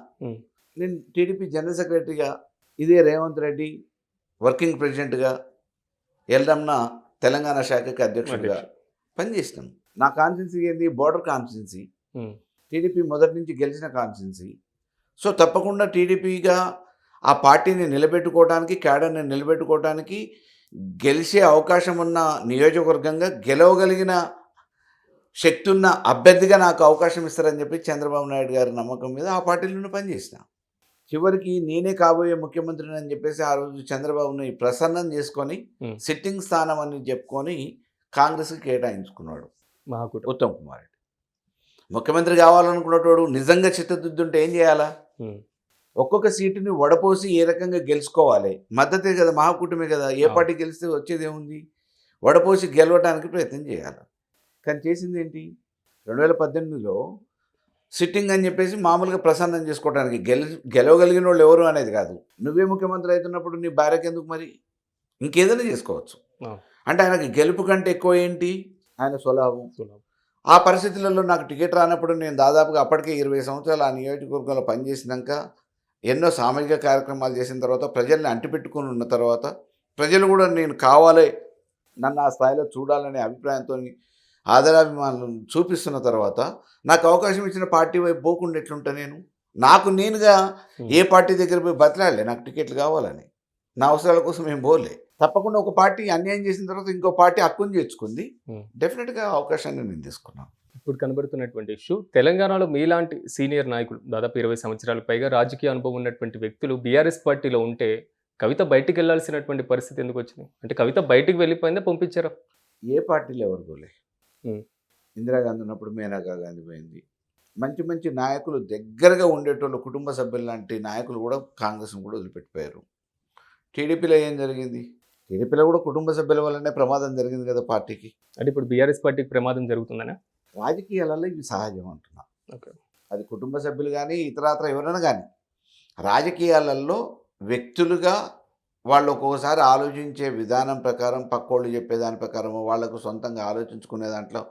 నేను టీడీపీ జనరల్ సెక్రటరీగా, ఇదే రేవంత్ రెడ్డి వర్కింగ్ ప్రెసిడెంట్గా, ఎల్రమ్న తెలంగాణ శాఖకి అధ్యక్షుడిగా పనిచేసినాను. నా కాన్స్టిట్యున్సీ ఏంది? బోర్డర్ కాన్స్టిట్యున్సీ, టీడీపీ మొదటి నుంచి గెలిచిన కాన్స్టిట్యున్సీ. సో తప్పకుండా టీడీపీగా ఆ పార్టీని నిలబెట్టుకోవడానికి, క్యాడర్ని నిలబెట్టుకోవడానికి, గెలిచే అవకాశం ఉన్న నియోజకవర్గంగా గెలవగలిగిన శక్తి ఉన్న అభ్యర్థిగా నాకు అవకాశం ఇస్తారని చెప్పి చంద్రబాబు నాయుడు గారి నమ్మకం మీద ఆ పార్టీలోనే పనిచేసిన. చివరికి నేనే కాబోయే ముఖ్యమంత్రిని అని చెప్పేసి ఆ రోజు చంద్రబాబుని ప్రసన్నం చేసుకొని సిట్టింగ్ స్థానం అని చెప్పుకొని కాంగ్రెస్కి కేటాయించుకున్నాడు ఉత్తమ్ కుమార్ రెడ్డి. ముఖ్యమంత్రి కావాలనుకున్నటోడు నిజంగా చిత్తదిద్దుంటే ఏం చేయాలా? ఒక్కొక్క సీటుని వడపోసి ఏ రకంగా గెలుచుకోవాలి, మద్దతే కదా, మహాకూటమే కదా, ఏ పార్టీ గెలిస్తే వచ్చేది ఏముంది, వడపోసి గెలవడానికి ప్రయత్నం చేయాలి. కానీ చేసింది ఏంటి? 2018లో సిట్టింగ్ అని చెప్పేసి మామూలుగా ప్రసన్నం చేసుకోవడానికి, గెలవగలిగిన వాళ్ళు ఎవరు అనేది కాదు. నువ్వే ముఖ్యమంత్రి అవుతున్నప్పుడు నీ భార్యకి ఎందుకు మరి? ఇంకేదైనా చేసుకోవచ్చు. అంటే ఆయనకి గెలుపు కంటే ఎక్కువ ఏంటి? ఆయన స్వలాభం. ఆ పరిస్థితులలో నాకు టికెట్ రానప్పుడు నేను దాదాపుగా అప్పటికే 20 సంవత్సరాలు ఆ నియోజకవర్గంలో పనిచేసినాక ఎన్నో సామాజిక కార్యక్రమాలు చేసిన తర్వాత ప్రజల్ని అంటిపెట్టుకొని ఉన్న తర్వాత ప్రజలు కూడా నేను కావాలి, నన్ను ఆ స్థాయిలో చూడాలనే అభిప్రాయంతో ఆదరాభిమానులను చూపిస్తున్న తర్వాత నాకు అవకాశం ఇచ్చిన పార్టీ వైపు పోకుండా ఎట్లుంటా నేను? నాకు నేనుగా ఏ పార్టీ దగ్గర పోయి బతిలాడలే నాకు టికెట్లు కావాలని. నా అవసరాల కోసం ఏం పోలే. తప్పకుండా ఒక పార్టీ అన్యాయం చేసిన తర్వాత ఇంకో పార్టీ హక్కును చేర్చుకుంది. డెఫినెట్గా అవకాశాన్ని నేను తీసుకున్నాను. ఇప్పుడు కనబడుతున్నటువంటి ఇష్యూ, తెలంగాణలో మీలాంటి సీనియర్ నాయకులు దాదాపు 20 సంవత్సరాలకు పైగా రాజకీయ అనుభవం ఉన్నటువంటి వ్యక్తులు బీఆర్ఎస్ పార్టీలో ఉంటే కవిత బయటికి వెళ్ళాల్సినటువంటి పరిస్థితి ఎందుకు వచ్చింది? అంటే కవిత బయటికి వెళ్ళిపోయిందా, పంపించారా? ఏ పార్టీలో ఎవరు పోలే. ఉమ్. ఇందిరాగాంధీ ఉన్నప్పుడు మేనకా గాంధీ పోయింది. మంచి మంచి నాయకులు దగ్గరగా ఉండేటోళ్ళు, కుటుంబ సభ్యులు లాంటి నాయకులు కూడా కాంగ్రెస్ని కూడా వదిలిపెట్టిపోయారు. టీడీపీలో ఏం జరిగింది? టీడీపీలో కూడా కుటుంబ సభ్యుల వల్లనే ప్రమాదం జరిగింది కదా పార్టీకి. అంటే ఇప్పుడు బీఆర్ఎస్ పార్టీకి ప్రమాదం జరుగుతుందనా? రాజకీయాలలో ఇవి సహజం అంటున్నా. ఓకే. అది కుటుంబ సభ్యులు కానీ ఇతరాత్ర ఎవరైనా కానీ రాజకీయాలలో వ్యక్తులుగా వాళ్ళు ఒక్కొక్కసారి ఆలోచించే విధానం ప్రకారం, పక్కోళ్ళు చెప్పే దాని ప్రకారం వాళ్ళకు సొంతంగా ఆలోచించుకునే దాంట్లో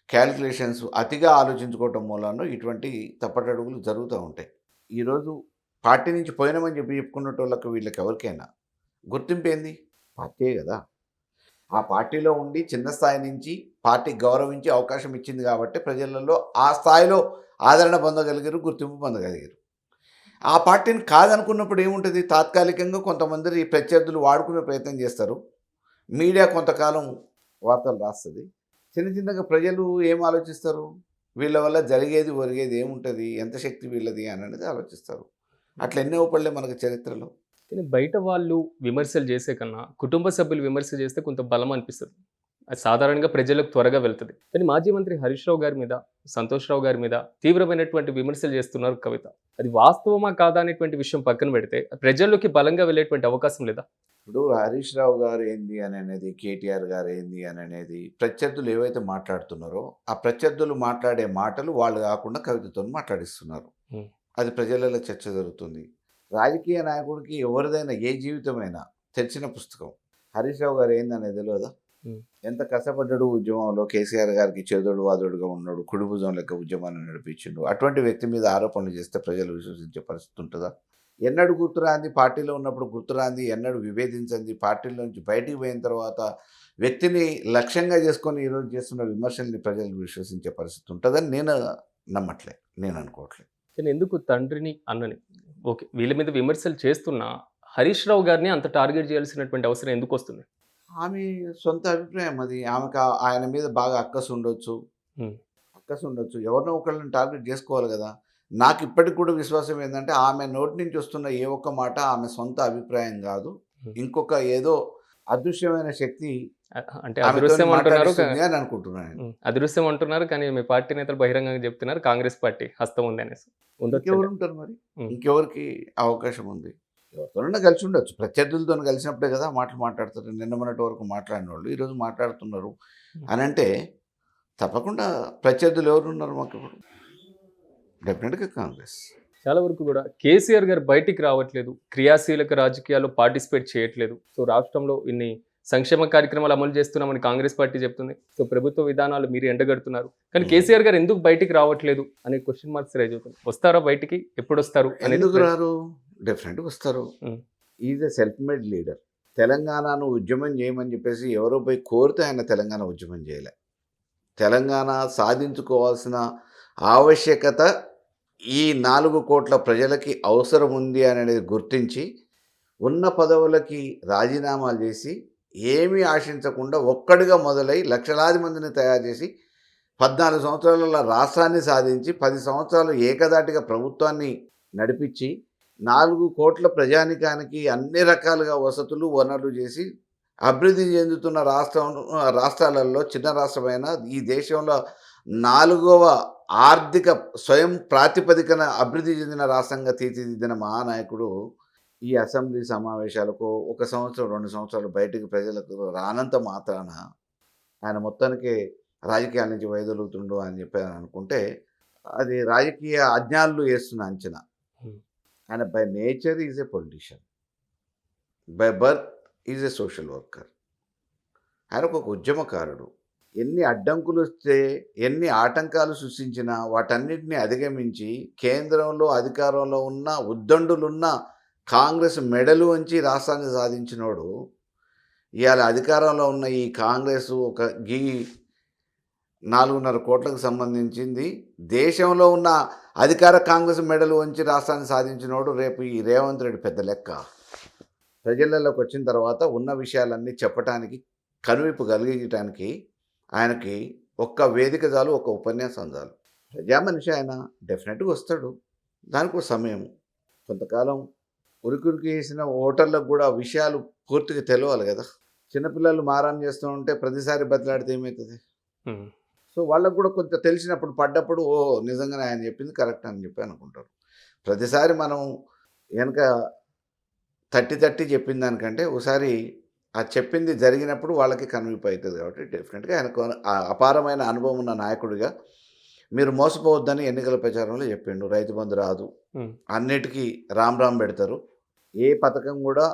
క్యాలిక్యులేషన్స్ అతిగా ఆలోచించుకోవటం మూలాన ఇటువంటి తప్పటడుగులు జరుగుతూ ఉంటాయి. ఈరోజు పార్టీ నుంచి పోయినామని చెప్పుకున్నటోళ్ళకు వీళ్ళకి ఎవరికైనా గుర్తింపు ఏంది? పార్టీయే కదా. ఆ పార్టీలో ఉండి చిన్న స్థాయి నుంచి పార్టీ గౌరవించి అవకాశం ఇచ్చింది కాబట్టి ప్రజలలో ఆ స్థాయిలో ఆదరణ పొందగలిగారు, గుర్తింపు పొందగలిగారు. ఆ పార్టీని కాదనుకున్నప్పుడు ఏముంటుంది? తాత్కాలికంగా కొంతమంది ప్రత్యర్థులు వాడుకునే ప్రయత్నం చేస్తారు. మీడియా కొంతకాలం వార్తలు రాస్తుంది. చిన్న చిన్నగా ప్రజలు ఏం ఆలోచిస్తారు? వీళ్ళ వల్ల జరిగేది ఒరిగేది ఏముంటుంది, ఎంత శక్తి వీళ్ళది అని అనేది ఆలోచిస్తారు. అట్లా ఎన్నో పడలే మనకు చరిత్రలో. కానీ బయట వాళ్ళు విమర్శలు చేసే కన్నా కుటుంబ సభ్యులు విమర్శ చేస్తే కొంత బలం అనిపిస్తుంది. అది సాధారణంగా ప్రజలకు త్వరగా వెళ్తుంది. కానీ మాజీ మంత్రి హరీష్ రావు గారి మీద, సంతోష్ రావు గారి మీద తీవ్రమైనటువంటి విమర్శలు చేస్తున్నారు కవిత. అది వాస్తవమా కాదా అనేటువంటి విషయం పక్కన పెడితే ప్రజల్లోకి బలంగా వెళ్ళేటువంటి అవకాశం లేదా? ఇప్పుడు హరీష్ రావు గారు ఏంది అని అనేది, కేటీఆర్ గారు ఏంది అని అనేది ప్రత్యర్థులు ఏవైతే మాట్లాడుతున్నారో ఆ ప్రత్యర్థులు మాట్లాడే మాటలు వాళ్ళు కాకుండా కవితతో మాట్లాడిస్తున్నారు. అది ప్రజలలో చర్చ జరుగుతుంది. రాజకీయ నాయకుడికి ఎవరిదైనా ఏ జీవితమైనా తెరిచిన పుస్తకం. హరీష్ రావు గారు ఏందనేది తెలియదా? ఎంత కష్టపడ్డాడు ఉద్యమంలో, కేసీఆర్ గారికి చేదోడు వాదోడుగా ఉన్నాడు, కుడిభుజం లెక్క ఉద్యమాన్ని నడిపించిండు. అటువంటి వ్యక్తి మీద ఆరోపణలు చేస్తే ప్రజలు విశ్వసించే పరిస్థితి ఉంటుందా? ఎన్నడూ గుర్తురాంది, పార్టీలో ఉన్నప్పుడు గుర్తురాంది, ఎన్నడూ విభేదించింది, పార్టీలో నుంచి బయటికి పోయిన తర్వాత వ్యక్తిని లక్ష్యంగా చేసుకొని ఈరోజు చేస్తున్న విమర్శల్ని ప్రజలు విశ్వసించే పరిస్థితి ఉంటుందని నేను నమ్మట్లే, నేను అనుకోవట్లేదు. కానీ ఎందుకు తండ్రిని, అన్నని, ఓకే, వీళ్ళ మీద విమర్శలు చేస్తున్నా హరీష్ రావు గారిని అంత టార్గెట్ చేయాల్సినటువంటి అవసరం ఎందుకు వస్తుంది? ఆమె సొంత అభిప్రాయం అది. ఆమెకు ఆయన మీద బాగా అక్కసు ఉండొచ్చు, ఎవరినో ఒకళ్ళని టార్గెట్ చేసుకోవాలి కదా. నాకు ఇప్పటికి కూడా విశ్వాసం ఏంటంటే ఆమె నోటి నుంచి వస్తున్న ఏ ఒక్క మాట ఆమె సొంత అభిప్రాయం కాదు, ఇంకొక ఏదో అదృశ్యమైన శక్తి అంటే అదృశ్యం అంటున్నారు అని అనుకుంటున్నాను. అదృశ్యం అంటున్నారు, కానీ మీ పార్టీ నేతలు బహిరంగంగా చెప్తున్నారు కాంగ్రెస్ పార్టీ హస్తం ఉంది అనేసి. ఇంకెవరు ఉంటారు మరి? ఇంకెవరికి అవకాశం ఉంది? ఎవరితోనైనా కలిసి ఉండొచ్చు. ప్రత్యర్థులతో కలిసినప్పుడే కదా మాటలు మాట్లాడతారు. నిన్న మొన్నటి వరకు మాట్లాడిన వాళ్ళు ఈరోజు మాట్లాడుతున్నారు అని అంటే తప్పకుండా ప్రత్యర్థులు ఎవరు ఉన్నారు మాకు ఇప్పుడు? డెఫినెట్గా కాంగ్రెస్. చాలా వరకు కూడా కేసీఆర్ గారు బయటికి రావట్లేదు, క్రియాశీలక రాజకీయాల్లో పార్టిసిపేట్ చేయట్లేదు. సో రాష్ట్రంలో ఇన్ని సంక్షేమ కార్యక్రమాలు అమలు చేస్తున్నామని కాంగ్రెస్ పార్టీ చెప్తుంది. సో ప్రభుత్వ విధానాలు మీరు ఎండగడుతున్నారు, కానీ కేసీఆర్ గారు ఎందుకు బయటికి రావట్లేదు అనే క్వశ్చన్ మార్క్స్ రైజ్ అవుతుంది. వస్తారా బయటికి? ఎప్పుడు వస్తారు? ఎందుకు రారు? డెఫినెట్గా వస్తారు. Is a self made leader. తెలంగాణను ఉద్యమం చేయమని చెప్పేసి ఎవరో పోయి కోరితే ఆయన తెలంగాణ ఉద్యమం చేయలే. తెలంగాణ సాధించుకోవాల్సిన ఆవశ్యకత ఈ 4 కోట్ల ప్రజలకి అవసరం ఉంది అనేది గుర్తించి ఉన్న పదవులకి రాజీనామాలు చేసి ఏమీ ఆశించకుండా ఒక్కడిగా మొదలై లక్షలాది మందిని తయారు చేసి 14 సంవత్సరాల రాష్ట్రాన్ని సాధించి 10 సంవత్సరాలు ఏకదాటిగా ప్రభుత్వాన్ని నడిపించి 4 కోట్ల ప్రజానికానికి అన్ని రకాలుగా వసతులు వనరులు చేసి అభివృద్ధి చెందుతున్న రాష్ట్రాలలో చిన్న రాష్ట్రమైన ఈ దేశంలో 4వ ఆర్థిక స్వయం ప్రాతిపదికన అభివృద్ధి చెందిన రాష్ట్రంగా తీర్చిదిద్దిన మహానాయకుడు ఈ అసెంబ్లీ సమావేశాలకు 1 సంవత్సరం 2 సంవత్సరాలు బయటికి ప్రజలకు రానంత మాత్రాన ఆయన మొత్తానికి రాజకీయాల నుంచి వైదొలుగుతుండు అని చెప్పి అనుకుంటే అది రాజకీయ అజ్ఞానులు వేస్తున్న అంచనా. ఆయన by nature is a politician, by birth is a social worker. ఆయన ఒక ఉద్యమకారుడు. ఎన్ని అడ్డంకులు వస్తే, ఎన్ని ఆటంకాలు సృష్టించినా వాటన్నిటిని అధిగమించి కేంద్రంలో అధికారంలో ఉన్న ఉద్దండులున్న కాంగ్రెస్ మెడలు వంచి రాష్ట్రాన్ని సాధించినోడు ఇవాళ అధికారంలో ఉన్న ఈ కాంగ్రెస్ ఒక 4.5 కోట్లకు సంబంధించింది దేశంలో ఉన్న అధికార కాంగ్రెస్ మెడలు వంచి రాష్ట్రాన్ని సాధించినోడు రేపు ఈ రేవంత్ రెడ్డి పెద్ద లెక్క. ప్రజలలోకి వచ్చిన తర్వాత ఉన్న విషయాలన్నీ చెప్పటానికి, కనువిప్పు కలిగించడానికి ఆయనకి ఒక్క వేదిక చాలు, ఒక ఉపన్యాసం చాలు. ప్రజా మనిషి ఆయన, డెఫినెట్గా వస్తాడు. దానికి సమయం, కొంతకాలం ఉరికి వేసిన ఓటర్లకు కూడా విషయాలు పూర్తిగా తెలియాలి కదా. చిన్నపిల్లలు మారాన్ చేస్తూ ఉంటే ప్రతిసారి బతిలాడితే ఏమవుతుంది? సో వాళ్ళకు కూడా కొంత తెలిసినప్పుడు, పడ్డప్పుడు ఓ నిజంగానే ఆయన చెప్పింది కరెక్ట్ అని చెప్పి అనుకుంటారు. ప్రతిసారి మనం వెనక తట్టి చెప్పిన దానికంటే ఒకసారి ఆ చెప్పింది జరిగినప్పుడు వాళ్ళకి కన్విప్ అవుతుంది. కాబట్టి డెఫినెట్గా ఆయనకు అపారమైన అనుభవం ఉన్న నాయకుడిగా మీరు మోసపోవద్దని ఎన్నికల ప్రచారంలో చెప్పిండు. రైతు బంధు రాదు, అన్నిటికీ రామ్ పెడతారు, ఏ పథకం కూడా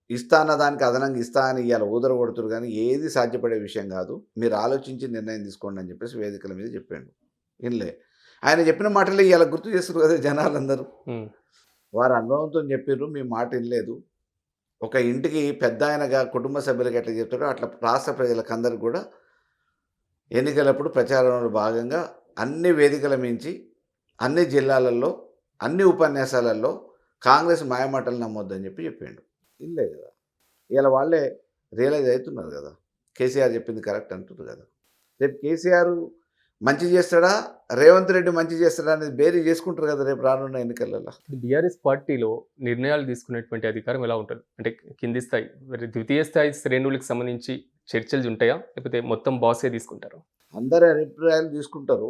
ఇస్తా అన్న దానికి అదనంగా ఇస్తా అని ఇవాళ ఊదర కొడుతురు, కానీ ఏది సాధ్యపడే విషయం కాదు, మీరు ఆలోచించి నిర్ణయం తీసుకోండి అని చెప్పేసి వేదికల మీద చెప్పాడు. ఇన్లే ఆయన చెప్పిన మాటలే ఇవాళ గుర్తు చేస్తారు కదా జనాలందరూ. వారి అనుభవంతో చెప్పారు, మీ మాట వినలేదు. ఒక ఇంటికి పెద్ద ఆయనగా కుటుంబ సభ్యులకి ఎట్లా చెప్తాడో అట్లా రాష్ట్ర ప్రజలకు అందరికి కూడా ఎన్నికలప్పుడు ప్రచారంలో భాగంగా అన్ని వేదికల మించి అన్ని జిల్లాలలో అన్ని ఉపన్యాసాలలో కాంగ్రెస్ మాయమాటలు నమ్మొద్దని చెప్పాడు. ఇల్లే కదా ఇలా వాళ్ళే రియలైజ్ అవుతున్నారు కదా, కేసీఆర్ చెప్పింది కరెక్ట్ అంటున్నారు కదా. రేపు కేసీఆర్ మంచి చేస్తాడా, రేవంత్ రెడ్డి మంచి చేస్తాడా అనేది బేరీ చేసుకుంటారు కదా రేపు రానున్న ఎన్నికలలో. బీఆర్ఎస్ పార్టీలో నిర్ణయాలు తీసుకునేటువంటి అధికారం ఎలా ఉంటుంది? అంటే కింది స్థాయి, ద్వితీయ స్థాయి శ్రేణులకు సంబంధించి చర్చలు ఉంటాయా, లేకపోతే మొత్తం బాసే తీసుకుంటారు? అందరి అభిప్రాయాలు తీసుకుంటారు,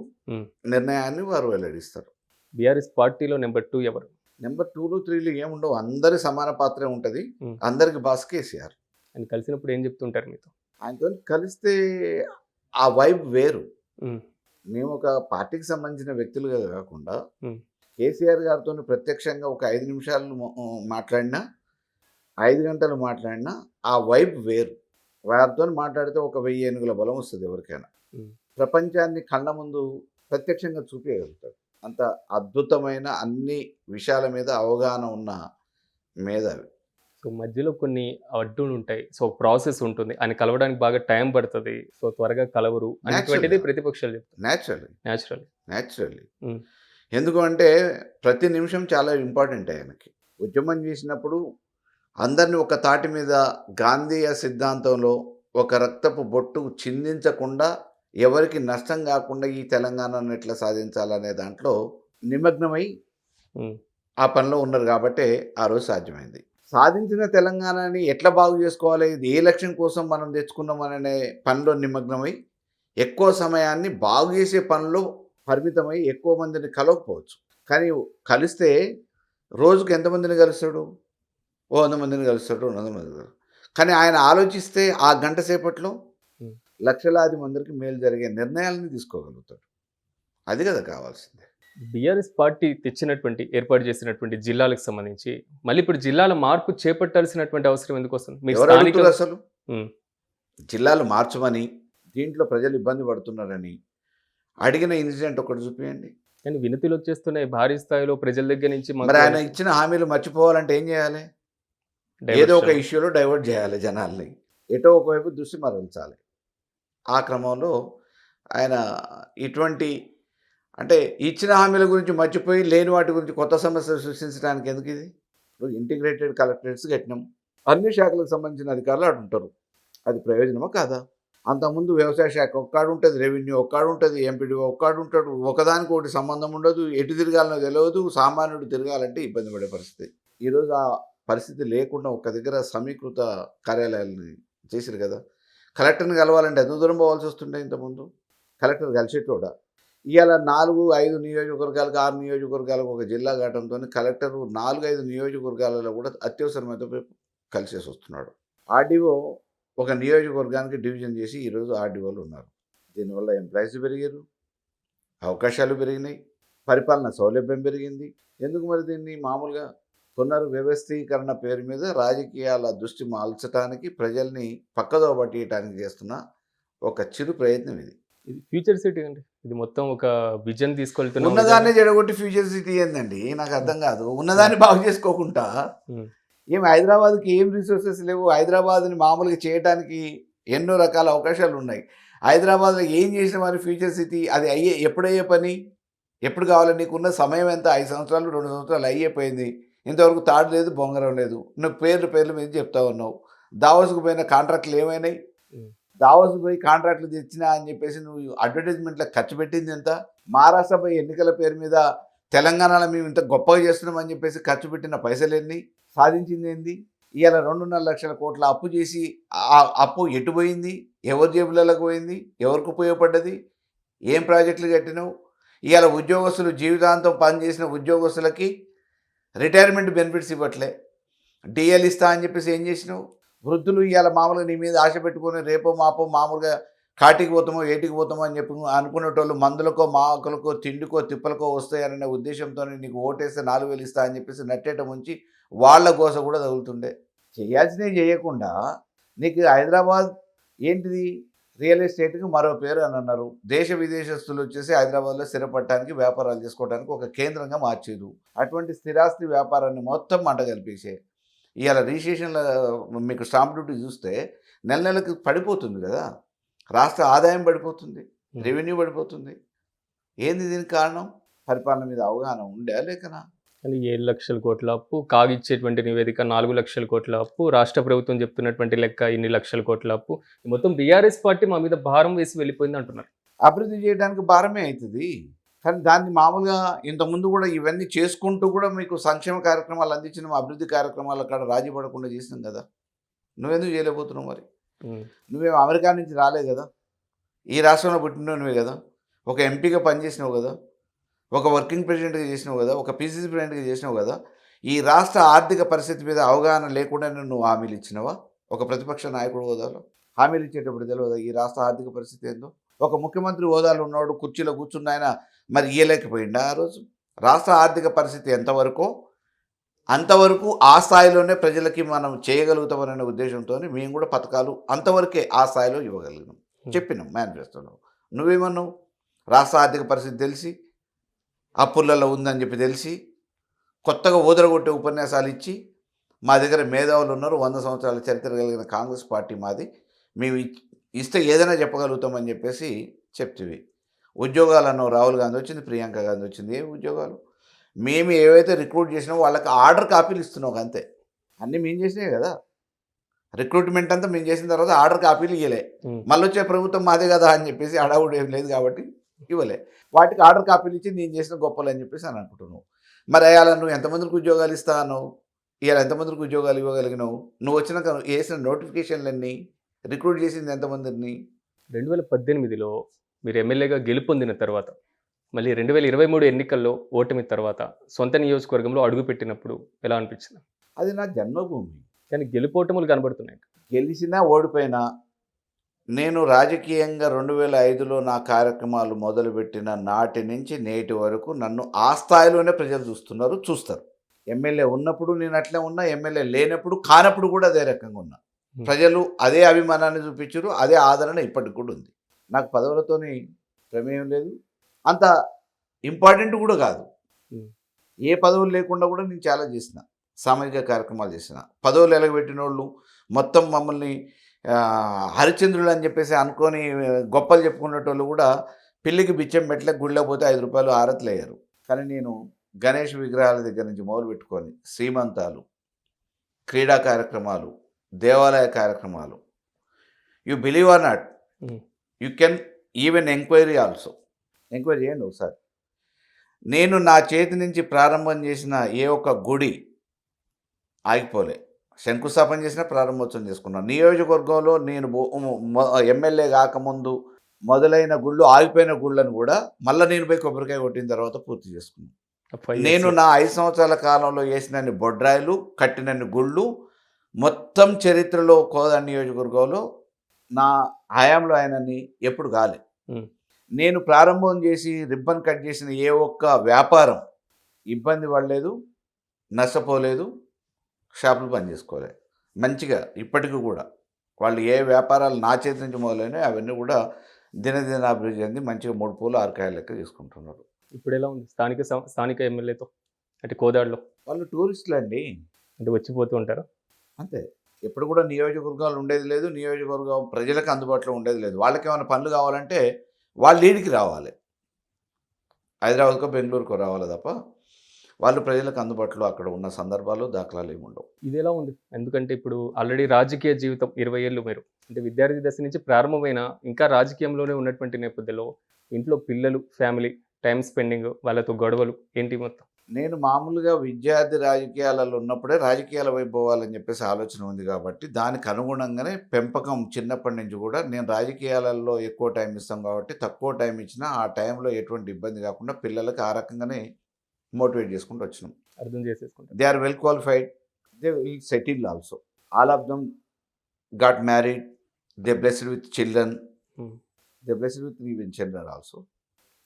నిర్ణయాన్ని వారు వెల్లడిస్తారు. బీఆర్ఎస్ పార్టీలో నెంబర్ 2 ఎవరు? నెంబర్ 2లు 3లు ఏముండవు, అందరి సమాన పాత్రే ఉంటుంది. అందరికి బాస్ కేసీఆర్. ఆయన కలిసినప్పుడు ఏం చెప్తుంటారు మీతో? ఆయనతో కలిస్తే ఆ వైబ్ వేరు. మేము ఒక పార్టీకి సంబంధించిన వ్యక్తులుగా కాకుండా కేసీఆర్ గారితో ప్రత్యక్షంగా ఒక 5 నిమిషాలు మాట్లాడినా, 5 గంటలు మాట్లాడినా ఆ వైబ్ వేరు. వారితో మాట్లాడితే ఒక 1000 ఏనుగుల బలం వస్తుంది ఎవరికైనా. ప్రపంచాన్ని కళ్ళ ముందు ప్రత్యక్షంగా చూపించగలుగుతాడు. అంత అద్భుతమైన అన్ని విషయాల మీద అవగాహన ఉన్న మేధావి. సో మధ్యలో కొన్ని అడ్డులు ఉంటాయి, సో ప్రాసెస్ ఉంటుంది, ఆయన కలవడానికి బాగా టైం పడుతుంది, సో త్వరగా కలవరు అనేటువంటిది ప్రతిపక్షాలు చెప్తారు. న్యాచురల్లీ ఎందుకు అంటే ప్రతి నిమిషం చాలా ఇంపార్టెంట్ ఆయనకి. ఉద్యమం చేసినప్పుడు అందరినీ ఒక తాటి మీద గాంధీయ సిద్ధాంతంలో ఒక రక్తపు బొట్టు చిందించకుండా, ఎవరికి నష్టం కాకుండా ఈ తెలంగాణను ఎట్లా సాధించాలనే దాంట్లో నిమగ్నమై ఆ పనిలో ఉన్నారు కాబట్టి ఆ రోజు సాధ్యమైంది. సాధించిన తెలంగాణని ఎట్లా బాగు చేసుకోవాలి, ఇది ఏ లక్ష్యం కోసం మనం తెచ్చుకున్నామనే పనిలో నిమగ్నమై ఎక్కువ సమయాన్ని బాగు చేసే పనిలో పరిమితమై ఎక్కువ మందిని కలవకపోవచ్చు. కానీ కలిస్తే రోజుకు ఎంతమందిని కలుస్తాడు? 100 మందిని కలుస్తాడు, 200 మంది. కానీ ఆయన ఆలోచిస్తే ఆ గంట సేపట్లో లక్షలాది మందికి మేలు జరిగే నిర్ణయాలను తీసుకోగలుగుతాడు. అది కదా కావాల్సిందే. బీఆర్ఎస్ పార్టీ ఏర్పాటు చేసినటువంటి జిల్లాలకు సంబంధించి మళ్ళీ ఇప్పుడు జిల్లాల మార్పు చేపట్టాల్సినటువంటి అవసరం ఎందుకు వస్తుంది? అసలు జిల్లాలు మార్చమని, దీంట్లో ప్రజలు ఇబ్బంది పడుతున్నారని అడిగిన ఇన్సిడెంట్ ఒకటి చూపించండి. కానీ వినతులు వచ్చేస్తున్నాయి భారీ స్థాయిలో ప్రజల దగ్గర నుంచి. మరి ఆయన ఇచ్చిన హామీలు మర్చిపోవాలంటే ఏం చేయాలి? ఏదో ఒక ఇష్యూలో డైవర్ట్ చేయాలి జనాల్ని, ఎటో ఒకవైపు దృష్టి మరల్చాలి. ఆ క్రమంలో ఆయన ఇటువంటి అంటే ఇచ్చిన హామీల గురించి మర్చిపోయి లేని వాటి గురించి కొత్త సమస్యలు సృష్టించడానికి ఎందుకు? ఇది ఇప్పుడు ఇంటిగ్రేటెడ్ కలెక్టరేట్స్ కట్టినాం, అన్ని శాఖలకు సంబంధించిన అధికారులు అటు ఉంటారు, అది ప్రయోజనమా కాదా? అంతకుముందు వ్యవసాయ శాఖ ఒక్కడు ఉంటుంది, రెవెన్యూ ఒక్కడు ఉంటుంది, ఎంపీడీ ఒక్కడు ఉంటాడు, ఒకదానికి ఒకటి సంబంధం ఉండదు, ఎటు తిరగాలనో తెలియదు, సామాన్యుడు తిరగాలంటే ఇబ్బంది పడే పరిస్థితి. ఈరోజు ఆ పరిస్థితి లేకుండా ఒక దగ్గర సమీకృత కార్యాలయాలని చేశారు కదా. కలెక్టర్ని కలవాలంటే ఎంత దూరం పోవాల్సి వస్తుండే ఇంతకుముందు? కలెక్టర్ కలిసేటోడా? ఇవాళ 4-5 నియోజకవర్గాలకు 6 నియోజకవర్గాలకు ఒక జిల్లా కావడంతో కలెక్టర్ 4-5 నియోజకవర్గాలలో కూడా అత్యవసరమైతే కలిసేసి వస్తున్నాడు. ఆర్డీఓ ఒక నియోజకవర్గానికి డివిజన్ చేసి ఈరోజు ఆర్డీఓలు ఉన్నారు. దీనివల్ల ఎంప్లాయీస్ పెరిగారు, అవకాశాలు పెరిగినాయి, పరిపాలన సౌలభ్యం పెరిగింది. ఎందుకు మరి దీన్ని మామూలుగా పునర్వ్యవస్థీకరణ పేరు మీద రాజకీయాల దృష్టి మార్చడానికి, ప్రజల్ని పక్కదో పట్టియటానికి చేస్తున్న ఒక చిరు ప్రయత్నం ఇది. ఇది ఫ్యూచర్ సిటీ అండి. ఇది మొత్తం ఒక విజన్ తీసుకెళ్తున్న ఉన్నదాన్నే జడగొట్టి ఫ్యూచర్ సిటీ ఏందండి? నాకు అర్థం కాదు. ఉన్నదాన్ని బాగు చేసుకోకుండా ఏం హైదరాబాద్కి ఏం రిసోర్సెస్ లేవు. హైదరాబాద్ని మామూలుగా చేయడానికి ఎన్నో రకాల అవకాశాలు ఉన్నాయి. హైదరాబాద్లో ఏం చేసిన వారి ఫ్యూచర్ సిటీ అది ఎప్పుడయ్యే పని? ఎప్పుడు కావాలి? నీకున్న సమయం ఎంత? 5 సంవత్సరాలు 2 సంవత్సరాలు అయిపోయింది. ఇంతవరకు తాడు లేదు, బొంగరం లేదు. నువ్వు పేర్ల మీద చెప్తా ఉన్నావు. దావోస్కు పోయిన కాంట్రాక్టులు ఏమైనాయి? దావోస్కు పోయి కాంట్రాక్టులు తెచ్చినా అని చెప్పేసి నువ్వు అడ్వర్టైజ్మెంట్లో ఖర్చు పెట్టింది ఎంత? మహారాష్ట్ర పోయి ఎన్నికల పేరు మీద తెలంగాణలో మేము ఇంత గొప్పగా చేస్తున్నామని చెప్పేసి ఖర్చు పెట్టిన పైసలు ఎన్ని? సాధించింది ఏంది? ఇవాళ 2.5 లక్షల కోట్ల అప్పు చేసి ఆ అప్పు ఎటు పోయింది? ఎవరి జేబులకు పోయింది? ఎవరికి ఉపయోగపడ్డది? ఏం ప్రాజెక్టులు కట్టినావు? ఇవాళ ఉద్యోగస్తులు జీవితాంతం పనిచేసిన ఉద్యోగస్తులకి రిటైర్మెంట్ బెనిఫిట్స్ ఇవ్వట్లే. డిఎల్ ఇస్తా అని చెప్పేసి ఏం చేసినావు? వృద్ధులు ఇవాళ మామూలుగా నీ మీద ఆశ పెట్టుకొని రేపో మాపో మామూలుగా కాటికి పోతామో ఏటికి పోతామో అని చెప్పి అనుకునేటోళ్ళు మందులకో మాకలకో తిండికో తిప్పలకో వస్తాయనే ఉద్దేశంతో నీకు ఓటేస్తే 4,000 ఇస్తా అని చెప్పేసి నట్టేట ముంచి వాళ్ళ గోస కూడా తగులుతుండే. చేయాల్సినవి చేయకుండా నీకు హైదరాబాద్ ఏంటిది? రియల్ ఎస్టేట్కి మరో పేరు అని అన్నారు. దేశ విదేశస్తులు వచ్చేసి హైదరాబాద్లో స్థిరపడటానికి వ్యాపారాలు చేసుకోవడానికి ఒక కేంద్రంగా మార్చారు. అటువంటి స్థిరాస్తి వ్యాపారాన్ని మొత్తం మంట కలిపేసే ఇవాళ రిజిస్ట్రేషన్ల మీకు స్టాంప్ డ్యూటీ చూస్తే నెలకి పడిపోతుంది కదా. రాష్ట్ర ఆదాయం పడిపోతుంది, రెవెన్యూ పడిపోతుంది. ఏంది దీనికి కారణం? పరిపాలన మీద అవగాహన ఉండే లేకనా? కానీ 7 లక్షల కోట్ల అప్పు, కాగిచ్చేటువంటి నివేదిక 4 లక్షల కోట్ల అప్పు, రాష్ట్ర ప్రభుత్వం చెప్తున్నటువంటి లెక్క ఇన్ని లక్షల కోట్ల అప్పు, మొత్తం బీఆర్ఎస్ పార్టీ మా మీద భారం వేసి వెళ్ళిపోయింది అంటున్నారు. అభివృద్ధి చేయడానికి భారమే అవుతుంది. కానీ దాన్ని మామూలుగా ఇంతకుముందు కూడా ఇవన్నీ చేసుకుంటూ కూడా మీకు సంక్షేమ కార్యక్రమాలు అందించిన అభివృద్ధి కార్యక్రమాలు అక్కడ రాజీ పడకుండా చేసినాం కదా. నువ్వెందుకు చేయలేకపోతున్నావు మరి? నువ్వేమో అమెరికా నుంచి రాలే కదా, ఈ రాష్ట్రంలో పుట్టినవే కదా, ఒక ఎంపీగా పనిచేసినావు కదా, ఒక వర్కింగ్ ప్రెసిడెంట్గా చేసినావు కదా, ఒక పీసీసీ ప్రెసిడెంట్గా చేసినావు కదా. ఈ రాష్ట్ర ఆర్థిక పరిస్థితి మీద అవగాహన లేకుండా నువ్వు హామీలు ఇచ్చినావా? ఒక ప్రతిపక్ష నాయకుడు హోదాలో హామీలు ఇచ్చేటప్పుడు తెలియదా ఈ రాష్ట్ర ఆర్థిక పరిస్థితి ఏందో? ఒక ముఖ్యమంత్రి హోదాలో ఉన్నవాడు కుర్చీలో కూర్చున్న ఆయన మరి ఇయ్యలేకపోయిందా ఆ రోజు? రాష్ట్ర ఆర్థిక పరిస్థితి ఎంతవరకు అంతవరకు ఆ స్థాయిలోనే ప్రజలకి మనం చేయగలుగుతామనే ఉద్దేశంతో మేము కూడా పథకాలు అంతవరకే ఆ స్థాయిలో ఇవ్వగలిగినాం. చెప్పినాం మేనిఫెస్టోలో. నువ్వేమన్నావు? రాష్ట్ర ఆర్థిక పరిస్థితి తెలిసి అప్పులలో ఉందని చెప్పి తెలిసి కొత్తగా ఊదరగొట్టే ఉపన్యాసాలు ఇచ్చి మా దగ్గర మేధావులు ఉన్నారు, 100 సంవత్సరాల చరిత్ర కలిగిన కాంగ్రెస్ పార్టీ మాది, మేము ఇస్తే ఏదైనా చెప్పగలుగుతామని చెప్పేసి చెప్తివి. ఉద్యోగాలు అన్నావు. రాహుల్ గాంధీ వచ్చింది, ప్రియాంక గాంధీ వచ్చింది. ఏ ఉద్యోగాలు? మేము ఏవైతే రిక్రూట్ చేసినామో వాళ్ళకి ఆర్డర్ కాపీలు ఇస్తున్నావు అంతే. అన్నీ మేము చేసినాయి కదా. రిక్రూట్మెంట్ అంతా మేము చేసిన తర్వాత ఆర్డర్ కాపీలు ఇవ్వలే. మళ్ళీ వచ్చే ప్రభుత్వం మాదే కదా అని చెప్పేసి అడావుడు ఏం లేదు కాబట్టి ఇవ్వలే. వాటికి ఆర్డర్ కాపీలు ఇచ్చి నేను చేసిన గొప్పలు అని చెప్పేసి అని అనుకుంటున్నావు. మరి అయ్యాల నువ్వు ఎంతమందికి ఉద్యోగాలు ఇస్తా అన్నావు? ఇవాళ ఎంతమందికి ఉద్యోగాలు ఇవ్వగలిగినావు? నువ్వు వచ్చినాక వేసిన నోటిఫికేషన్లన్నీ రిక్రూట్ చేసింది ఎంతమందిని? 2018లో మీరు ఎమ్మెల్యేగా గెలుపొందిన తర్వాత మళ్ళీ 2023 ఎన్నికల్లో ఓటమి తర్వాత సొంత నియోజకవర్గంలో అడుగుపెట్టినప్పుడు ఎలా అనిపించింది? అది నా జన్మభూమి. కానీ గెలుపోటములు కనబడుతున్నాయి. గెలిచినా ఓడిపోయినా నేను రాజకీయంగా 2005లో నా కార్యక్రమాలు మొదలుపెట్టిన నాటి నుంచి నేటి వరకు నన్ను ఆ స్థాయిలోనే ప్రజలు చూస్తారు. ఎమ్మెల్యే ఉన్నప్పుడు నేను అట్లే ఉన్నా, ఎమ్మెల్యే లేనప్పుడు కానప్పుడు కూడా అదే రకంగా ఉన్నా. ప్రజలు అదే అభిమానాన్ని చూపించారు, అదే ఆదరణ ఇప్పటికి కూడా ఉంది. నాకు పదవులతోని ప్రమేయం లేదు, అంత ఇంపార్టెంట్ కూడా కాదు. ఏ పదవులు లేకుండా కూడా నేను చాలా చేసిన సామాజిక కార్యక్రమాలు చేసిన. పదవులు ఎలగబెట్టిన వాళ్ళు మొత్తం మమ్మల్ని హరిచంద్రులు అని చెప్పేసి అనుకొని గొప్పలు చెప్పుకునేటోళ్ళు కూడా పిల్లికి బిచ్చం పెట్టలే, గుళ్ళో పోతే 5 రూపాయలు ఆరతులు అయ్యారు. కానీ నేను గణేష్ విగ్రహాల దగ్గర నుంచి మొదలు పెట్టుకొని శ్రీమంతాలు, క్రీడా కార్యక్రమాలు, దేవాలయ కార్యక్రమాలు, you believe are not, you can even enquiry also. Enquiry చేయండి ఒకసారి. నేను నా చేతి నుంచి ప్రారంభం చేసిన ఏ ఒక్క గుడి ఆగిపోలే. శంకుస్థాపన చేసిన ప్రారంభోత్సవం చేసుకున్నాను. నియోజకవర్గంలో నేను ఎమ్మెల్యే కాకముందు మొదలైన గుళ్ళు, ఆగిపోయిన గుళ్ళను కూడా మళ్ళీ నేను పోయి కొబ్బరికాయ కొట్టిన తర్వాత పూర్తి చేసుకున్నాను. నేను నా 5 సంవత్సరాల కాలంలో వేసినన్ని బొడ్రాయిలు, కట్టినన్ని గుళ్ళు మొత్తం చరిత్రలో కోదాడ నియోజకవర్గంలో నా హయాంలో ఆయనని ఎప్పుడు కాలే. నేను ప్రారంభం చేసి రిబ్బన్ కట్ చేసిన ఏ ఒక్క వ్యాపారం ఇబ్బంది పడలేదు, నష్టపోలేదు, షాపులు పని చేసుకోలేదు. మంచిగా ఇప్పటికీ కూడా వాళ్ళు ఏ వ్యాపారాలు నా చేతి నుంచి మొదలైనాయి అవన్నీ కూడా దినదిన అభివృద్ధి చెంది మంచిగా 3 పూలు 6 కాయలు లెక్క తీసుకుంటున్నారు. ఇప్పుడు ఎలా ఉంది స్థానిక ఎమ్మెల్యేతో అంటే కోదాడలో వాళ్ళు టూరిస్టులు అండి, అంటే వచ్చిపోతూ ఉంటారు. అంతే. ఎప్పుడు కూడా నియోజకవర్గాలు ఉండేది లేదు, నియోజకవర్గం ప్రజలకు అందుబాటులో ఉండేది లేదు. వాళ్ళకి ఏమైనా పనులు కావాలంటే వాళ్ళు ఈడికి రావాలి, హైదరాబాద్కో బెంగళూరుకో రావాలి తప్ప వాళ్ళు ప్రజలకు అందుబాటులో అక్కడ ఉన్న సందర్భాలు దాఖలాలు ఏమి ఉండవు. ఇది ఎలా ఉంది? ఎందుకంటే ఇప్పుడు ఆల్రెడీ రాజకీయ జీవితం 20 ఏళ్ళు మీరు అంటే విద్యార్థి దశ నుంచి ప్రారంభమైన ఇంకా రాజకీయంలోనే ఉన్నటువంటి నేపథ్యంలో ఇంట్లో పిల్లలు, ఫ్యామిలీ, టైం స్పెండింగ్, వాళ్ళతో గొడవలు ఏంటి మొత్తం? నేను మామూలుగా విద్యార్థి రాజకీయాలలో ఉన్నప్పుడే రాజకీయాల వైపు పోవాలని చెప్పేసి ఆలోచన ఉంది కాబట్టి దానికి అనుగుణంగానే పెంపకం చిన్నప్పటి నుంచి కూడా నేను రాజకీయాలలో ఎక్కువ టైం ఇస్తాం కాబట్టి తక్కువ టైం ఇచ్చినా ఆ టైంలో ఎటువంటి ఇబ్బంది కాకుండా పిల్లలకి ఆ రకంగానే మోటివేట్ చేసుకుంటూ వచ్చినాం. అర్థం చేసేసుకుంటారు. They are well qualified, they will settle also, all of them got married, they blessed with children, they blessed with even children also,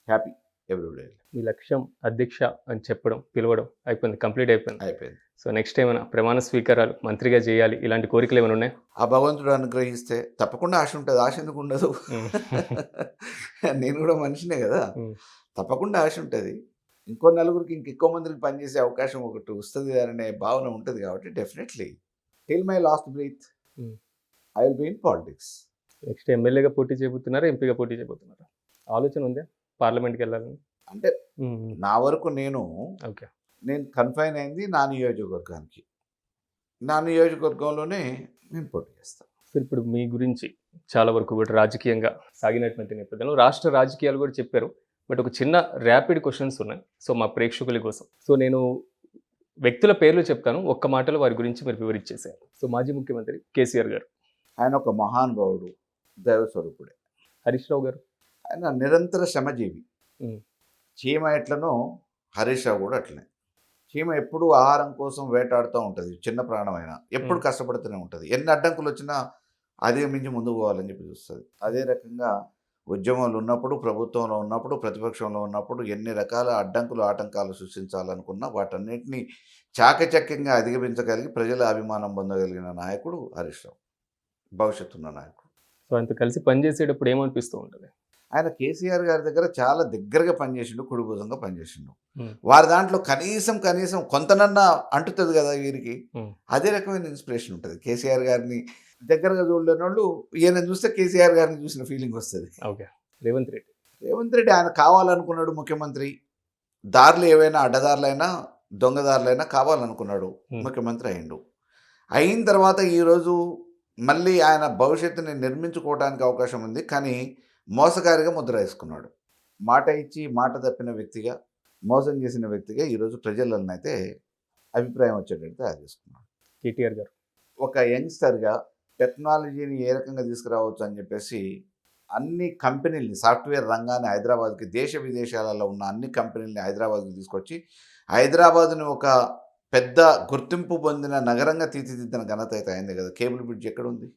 happy everyday. మీ లక్ష్యం అధ్యక్ష అని చెప్పడం, పిలవడం అయిపోయింది, కంప్లీట్ అయిపోయింది. సో నెక్స్ట్ ఏమైనా ప్రమాణ స్వీకారాలు మంత్రిగా చేయాలి ఇలాంటి కోరికలు ఏమైనా ఉన్నాయా? ఆ భగవంతుడు అనుగ్రహిస్తే తప్పకుండా ఆశ ఉంటుంది. ఆశ ఎందుకు ఉండదు? నేను కూడా మనిషినే కదా, తప్పకుండా ఆశ ఉంటుంది. ఇంకో నలుగురికి ఇంకెక్కువ మందికి పనిచేసే అవకాశం ఒకటి వస్తుంది అనే భావన ఉంటుంది కాబట్టి definitely till my last breath I will be in politics. Next ఎమ్మెల్యేగా పోటీ చేయబోతున్నారా, ఎంపీగా పోటీ చేయబోతున్నారా? ఆలోచన ఉందా పార్లమెంట్కి వెళ్ళాలని? అంటే నా వరకు నేను ఓకే, కన్ఫైన్ అయింది నా నియోజకవర్గానికి, నా నియోజకవర్గంలోనే నేను పోటీ చేస్తాను. సో ఇప్పుడు మీ గురించి చాలా వరకు కూడా రాజకీయంగా సాగినటువంటి నేపథ్యంలో రాష్ట్ర రాజకీయాలు కూడా చెప్పారు. బట్ ఒక చిన్న ర్యాపిడ్ క్వశ్చన్స్ ఉన్నాయి, సో మా ప్రేక్షకుల కోసం. సో నేను వ్యక్తుల పేర్లు చెప్తాను, ఒక్క మాటలో వారి గురించి మీరు వివరించేసారు. సో మాజీ ముఖ్యమంత్రి కేసీఆర్ గారు, ఆయన ఒక మహానుభావుడు, దైవ స్వరూపుడే. హరీష్ రావు గారు, ఆయన నిరంతర శ్రమజీవి. చీమ ఎట్లనో హరీష్ రావు కూడా అట్లనే. చీమ ఎప్పుడు ఆహారం కోసం వేటాడుతూ ఉంటుంది, చిన్న ప్రాణమైనా ఎప్పుడు కష్టపడుతూనే ఉంటుంది. ఎన్ని అడ్డంకులు వచ్చినా అధిగమించి ముందుకు పోవాలని చెప్పి చూస్తుంది. అదే రకంగా ఉద్యమాలు ఉన్నప్పుడు, ప్రభుత్వంలో ఉన్నప్పుడు, ప్రతిపక్షంలో ఉన్నప్పుడు ఎన్ని రకాల అడ్డంకులు ఆటంకాలు సృష్టించాలనుకున్నా వాటన్నిటినీ చాకచక్యంగా అధిగమించగలిగి ప్రజల అభిమానం పొందగలిగిన నాయకుడు హరీష్ రావు, భవిష్యత్తున్న నాయకుడు. సో ఆయనతో కలిసి పనిచేసేటప్పుడు ఏమనిపిస్తూ ఉంటుంది? ఆయన కేసీఆర్ గారి దగ్గర చాలా దగ్గరగా పనిచేసిండు, కుడిభుజంగా పనిచేసిండు. వారి దాంట్లో కనీసం కొంతనన్నా అంటుతుంది కదా వీరికి, అదే రకమైన ఇన్స్పిరేషన్ ఉంటుంది. కేసీఆర్ గారిని దగ్గరగా చూడలేని వాళ్ళు ఈయన చూస్తే కేసీఆర్ గారిని చూసిన ఫీలింగ్ వస్తుంది. ఓకే, రేవంత్ రెడ్డి ఆయన కావాలనుకున్నాడు ముఖ్యమంత్రి, దారులు ఏవైనా అడ్డదారులైనా దొంగదారులైనా కావాలనుకున్నాడు, ముఖ్యమంత్రి అయిండు. అయిన తర్వాత ఈరోజు మళ్ళీ ఆయన భవిష్యత్తుని నిర్మించుకోవడానికి అవకాశం ఉంది, కానీ మోసగారిగా ముద్ర వేసుకున్నాడు. మాట ఇచ్చి మాట తప్పిన వ్యక్తిగా, మోసం చేసిన వ్యక్తిగా ఈరోజు ప్రజలను అయితే అభిప్రాయం వచ్చేటట్టు తయారు చేసుకున్నాడు. కేటీఆర్ గారు ఒక యంగ్స్టర్గా టెక్నాలజీని ఏ రకంగా తీసుకురావచ్చు అని చెప్పేసి అన్ని కంపెనీలని, సాఫ్ట్వేర్ రంగాన్ని హైదరాబాద్కి, దేశ విదేశాలలో ఉన్న అన్ని కంపెనీలని హైదరాబాద్కి తీసుకొచ్చి హైదరాబాద్ని ఒక పెద్ద గుర్తింపు పొందిన నగరంగా తీర్చిదిద్దిన ఘనత అయితే అయింది కదా. కేబుల్ బ్రిడ్జ్ ఎక్కడుంది,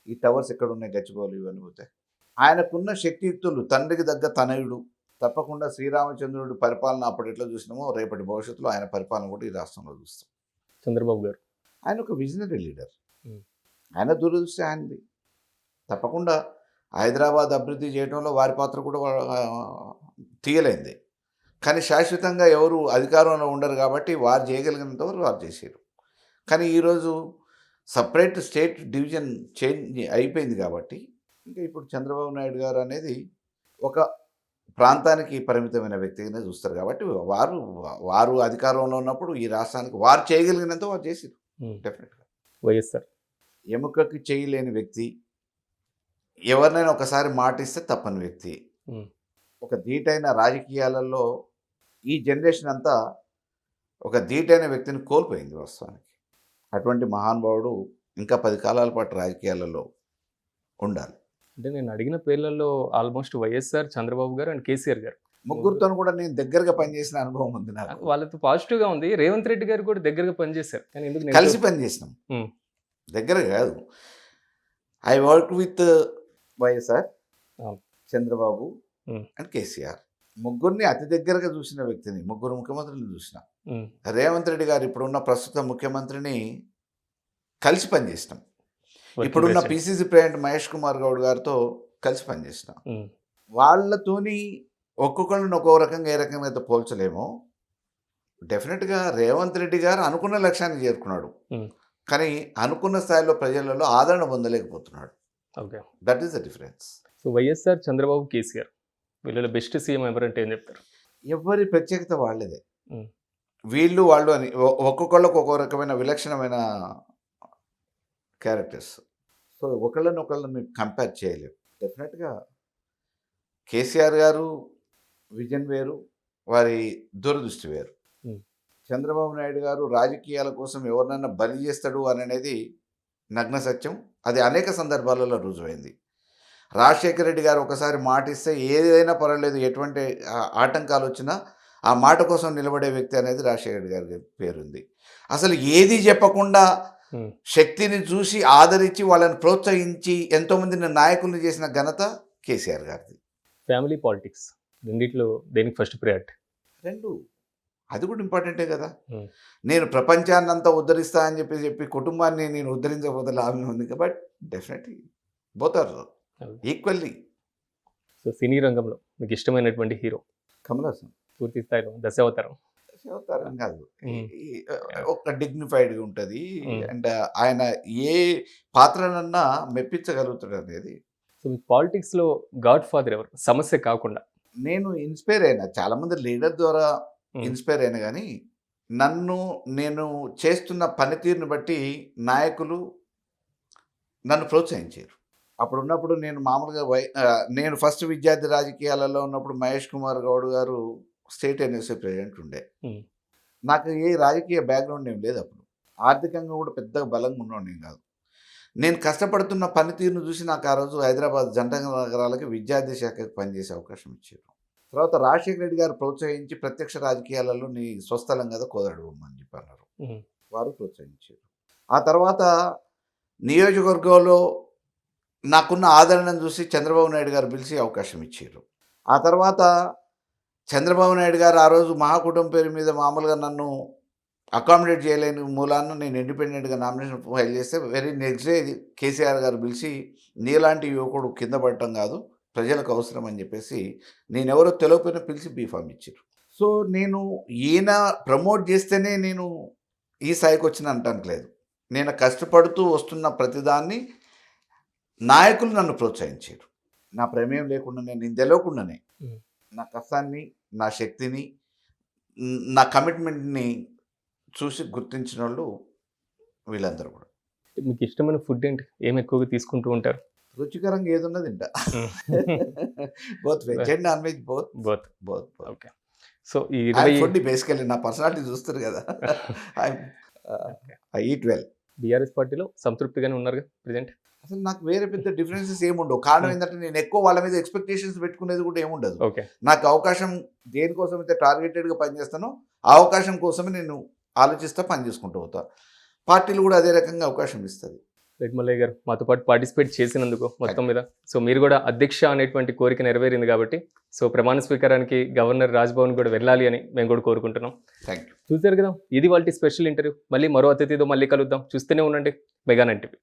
ఈ టవర్స్ ఎక్కడున్నాయి, గచ్చిబౌలి, ఇవన్నీ పోతాయి. ఆయనకున్న శక్తియుక్తులు, తండ్రికి దగ్గ తనయుడు, తప్పకుండా శ్రీరామచంద్రుడి పరిపాలన అప్పుడు ఎట్లా చూసినామో రేపటి భవిష్యత్తులో ఆయన పరిపాలన కూడా ఈ రాష్ట్రంలో చూస్తాం. చంద్రబాబు గారు ఆయన ఒక విజనరీ లీడర్, ఆయన దూరదృష్టి ఆయనది. తప్పకుండా హైదరాబాద్ అభివృద్ధి చేయడంలో వారి పాత్ర కూడా తీయలేంది, కానీ శాశ్వతంగా ఎవరు అధికారంలో ఉండరు కాబట్టి వారు చేయగలిగినంత వరకు వారు చేశారు. కానీ ఈరోజు సపరేట్ స్టేట్ డివిజన్ చేంజ్ అయిపోయింది కాబట్టి ఇంకా ఇప్పుడు చంద్రబాబు నాయుడు గారు అనేది ఒక ప్రాంతానికి పరిమితమైన వ్యక్తిగానే చూస్తారు కాబట్టి వారు అధికారంలో ఉన్నప్పుడు ఈ రాష్ట్రానికి వారు చేయగలిగినంత వారు చేశారు. డెఫినెట్గా వైఎస్ఆర్ ఎముకకి చేయలేని వ్యక్తి, ఎవరినైనా ఒకసారి మాటిస్తే తప్పని వ్యక్తి, ఒక ధీటైన రాజకీయాలలో ఈ జనరేషన్ అంతా ఒక ధీటైన వ్యక్తిని కోల్పోయింది వాస్తవానికి. అటువంటి మహానుభావుడు ఇంకా 10 కాలాల పాటు రాజకీయాలలో ఉండాలి. అంటే నేను అడిగిన పేర్లలో ఆల్మోస్ట్ వైఎస్ఆర్, చంద్రబాబు గారు అండ్ కేసీఆర్ గారు, ముగ్గురితో కూడా నేను దగ్గరగా పనిచేసిన అనుభవం ఉంది నాకు. వాళ్ళతో పాజిటివ్గా ఉంది. రేవంత్ రెడ్డి గారు కూడా దగ్గరగా పనిచేశారు, కానీ ఎందుకు కలిసి పనిచేసినాం, దగ్గర కాదు. I work with YSR, Chandrababu and KCR, ముగ్గురిని అతి దగ్గరగా చూసిన వ్యక్తిని, ముగ్గురు ముఖ్యమంత్రులను చూసిన. రేవంత్ రెడ్డి గారు ఇప్పుడున్న ప్రస్తుత ముఖ్యమంత్రిని కలిసి పనిచేసినాం. ఇప్పుడున్న పిసిసి ప్రెసిడెంట్ మహేష్ కుమార్ గౌడ్ గారితో కలిసి పనిచేసిన వాళ్ళతోని ఒక్కొక్కళ్ళని ఒక్కో రకంగా ఏ రకంగా అయితే పోల్చలేమో, డెఫినెట్గా రేవంత్ రెడ్డి గారు అనుకున్న లక్ష్యాన్ని చేరుకున్నాడు, కానీ అనుకున్న స్థాయిలో ప్రజలలో ఆదరణ పొందలేకపోతున్నాడు. Okay, that is the difference. So YSR, Chandrababu, KCR వీళ్ళలో బెస్ట్ సీఎం ఎవరంటే ఏం చెప్తారు? ఎవరి ప్రత్యేకత వాళ్ళదే. వీళ్ళు వాళ్ళు అని ఒక్కొక్కళ్ళకు ఒక్కో రకమైన విలక్షణమైన క్యారెక్టర్స్. సో ఒకళ్ళని కంపేర్ చేయలేము. డెఫినెట్గా కేసీఆర్ గారు విజన్ వేరు, వారి దూరదృష్టి వేరు. చంద్రబాబు నాయుడు గారు రాజకీయాల కోసం ఎవరినైనా బలి చేస్తాడు అని అనేది నగ్న సత్యం. అది అనేక సందర్భాలలో రుజువైంది. రాజశేఖర రెడ్డి గారు ఒకసారి మాట ఇస్తే ఏదైనా పర్వాలేదు, ఎటువంటి ఆటంకాలు వచ్చినా ఆ మాట కోసం నిలబడే వ్యక్తి అనేది రాజశేఖర రెడ్డి గారి పేరుంది. అసలు ఏది చెప్పకుండా శక్తిని చూసి ఆదరించి వాళ్ళని ప్రోత్సహించి ఎంతోమందిని నాయకులను చేసిన ఘనత కేసీఆర్ గారిది. ఫ్యామిలీ పాలిటిక్స్ రెండిట్లో దేనికి ఫస్ట్ ప్రయారిటీ? రెండు, అది కూడా ఇంపార్టెంటే కదా. నేను ప్రపంచాన్ని అంతా ఉద్ధరిస్తా అని చెప్పి కుటుంబాన్ని నేను ఉద్ధరించకపోతే లాభం ఉంది. But definitely both are equally. So సినీ రంగంలో మీకు ఇష్టమైనటువంటి హీరో? కమల్ హాసన్. పూర్తి స్థాయిలో దశావతారం కాదు, ఒక డిగ్నిఫైడ్గా ఉంటుంది. అండ్ ఆయన ఏ పాత్రనన్నా మెప్పించగలుగుతాడు అనేది. సో మీ పాలిటిక్స్లో గాడ్ ఫాదర్ ఎవరు, సమస్య కాకుండా? నేను ఇన్స్పైర్ అయినా, చాలామంది లీడర్ ద్వారా ఇన్స్పైర్ అయినా, కానీ నేను చేస్తున్న పనితీరుని బట్టి నాయకులు నన్ను ప్రోత్సహించారు. అప్పుడు ఉన్నప్పుడు నేను మామూలుగా నేను ఫస్ట్ విద్యార్థి రాజకీయాలలో ఉన్నప్పుడు మహేష్ కుమార్ గౌడ్ గారు స్టేట్ ఎన్ఎస్ఏ ప్రెసిడెంట్ ఉండే. నాకు ఏ రాజకీయ బ్యాక్గ్రౌండ్ ఏం లేదు. అప్పుడు ఆర్థికంగా కూడా పెద్దగా బలంగా ఉన్నవాడిని కాదు. నేను కష్టపడుతున్న పనితీరును చూసి నాకు ఆ రోజు హైదరాబాద్ జంట నగరాలకి విద్యార్థి శాఖకి పనిచేసే అవకాశం ఇచ్చారు. తర్వాత రాజశేఖర రెడ్డి గారు ప్రోత్సహించి ప్రత్యక్ష రాజకీయాలలో నీ స్వస్థలం కదా కోదాడబొమ్మ అని చెప్పి అన్నారు. వారు ప్రోత్సహించారు. ఆ తర్వాత నియోజకవర్గంలో నాకున్న ఆదరణను చూసి చంద్రబాబు నాయుడు గారు పిలిచి అవకాశం ఇచ్చారు. ఆ తర్వాత చంద్రబాబు నాయుడు గారు ఆ రోజు మహాకుటుంబం పేరు మీద మామూలుగా నన్ను అకామిడేట్ చేయలేని మూలాన్ని నేను ఇండిపెండెంట్గా నామినేషన్ ఫైల్ చేస్తే వెరీ నెక్స్ట్ డే కేసీఆర్ గారు పిలిచి నీలాంటి యువకుడు కింద పడటం కాదు, ప్రజలకు అవసరం అని చెప్పేసి నేనెవరో తెలియకపోయినా పిలిచి బీఫామ్ ఇచ్చారు. సో నేను ఈయన ప్రమోట్ చేస్తేనే నేను ఈ స్థాయికి వచ్చిన అంటానికి లేదు. నేను కష్టపడుతూ వస్తున్న ప్రతిదాన్ని నాయకులు నన్ను ప్రోత్సహించారు. నా ప్రమేయం లేకుండా నేను తెలియకుండానే నా కష్టాన్ని, నా శక్తిని, నా కమిట్మెంట్ని చూసి గుర్తించిన వాళ్ళు వీళ్ళందరూ కూడా. మీకు ఇష్టమైన ఫుడ్ ఏంటి, ఏమి ఎక్కువగా తీసుకుంటూ ఉంటారు? రుచికరంగా ఏదున్నా తింటా. Both veg and non veg, both. Okay. So ఈ ఫుడ్ బేసికల్లీ నా పర్సనాలిటీ చూస్తారు కదా, ఐ ఈట్ వెల్. బీఆర్ఎస్ పార్టీలో సంతృప్తిగానే ఉన్నారు ప్రెజెంట్? అసలు నాకు వేరే పెద్ద డిఫరెన్సెస్ ఏముండవు. కారణం ఏంటంటే నేను ఎక్కువ వాళ్ళ మీద ఎక్స్పెక్టేషన్స్ పెట్టుకునేది కూడా ఏముండదు. నాకు అవకాశం దేనికోసం అయితే టార్గెటెడ్గా పనిచేస్తానో ఆ అవకాశం కోసమే నేను ఆలోచిస్తా, పని చేసుకుంటూ పోతా. పార్టీలు కూడా అదే రకంగా అవకాశం ఇస్తుంది. రెడ్డి మల్లయ్య గారు మాతో పాటు పార్టిసిపేట్ చేసినందుకు మొత్తం మీద, సో మీరు కూడా అధ్యక్ష అనేటువంటి కోరిక నెరవేరింది కాబట్టి, సో ప్రమాణ స్వీకారానికి గవర్నర్ రాజ్భవన్ కూడా వెళ్ళాలి అని మేము కూడా కోరుకుంటున్నాం. Thank you. చూసారు కదా, ఇది వాళ్ళ స్పెషల్ ఇంటర్వ్యూ. మళ్ళీ మరో అతిథితో మళ్ళీ కలుద్దాం. చూస్తూనే ఉండండి మెగా 9 టీవీ.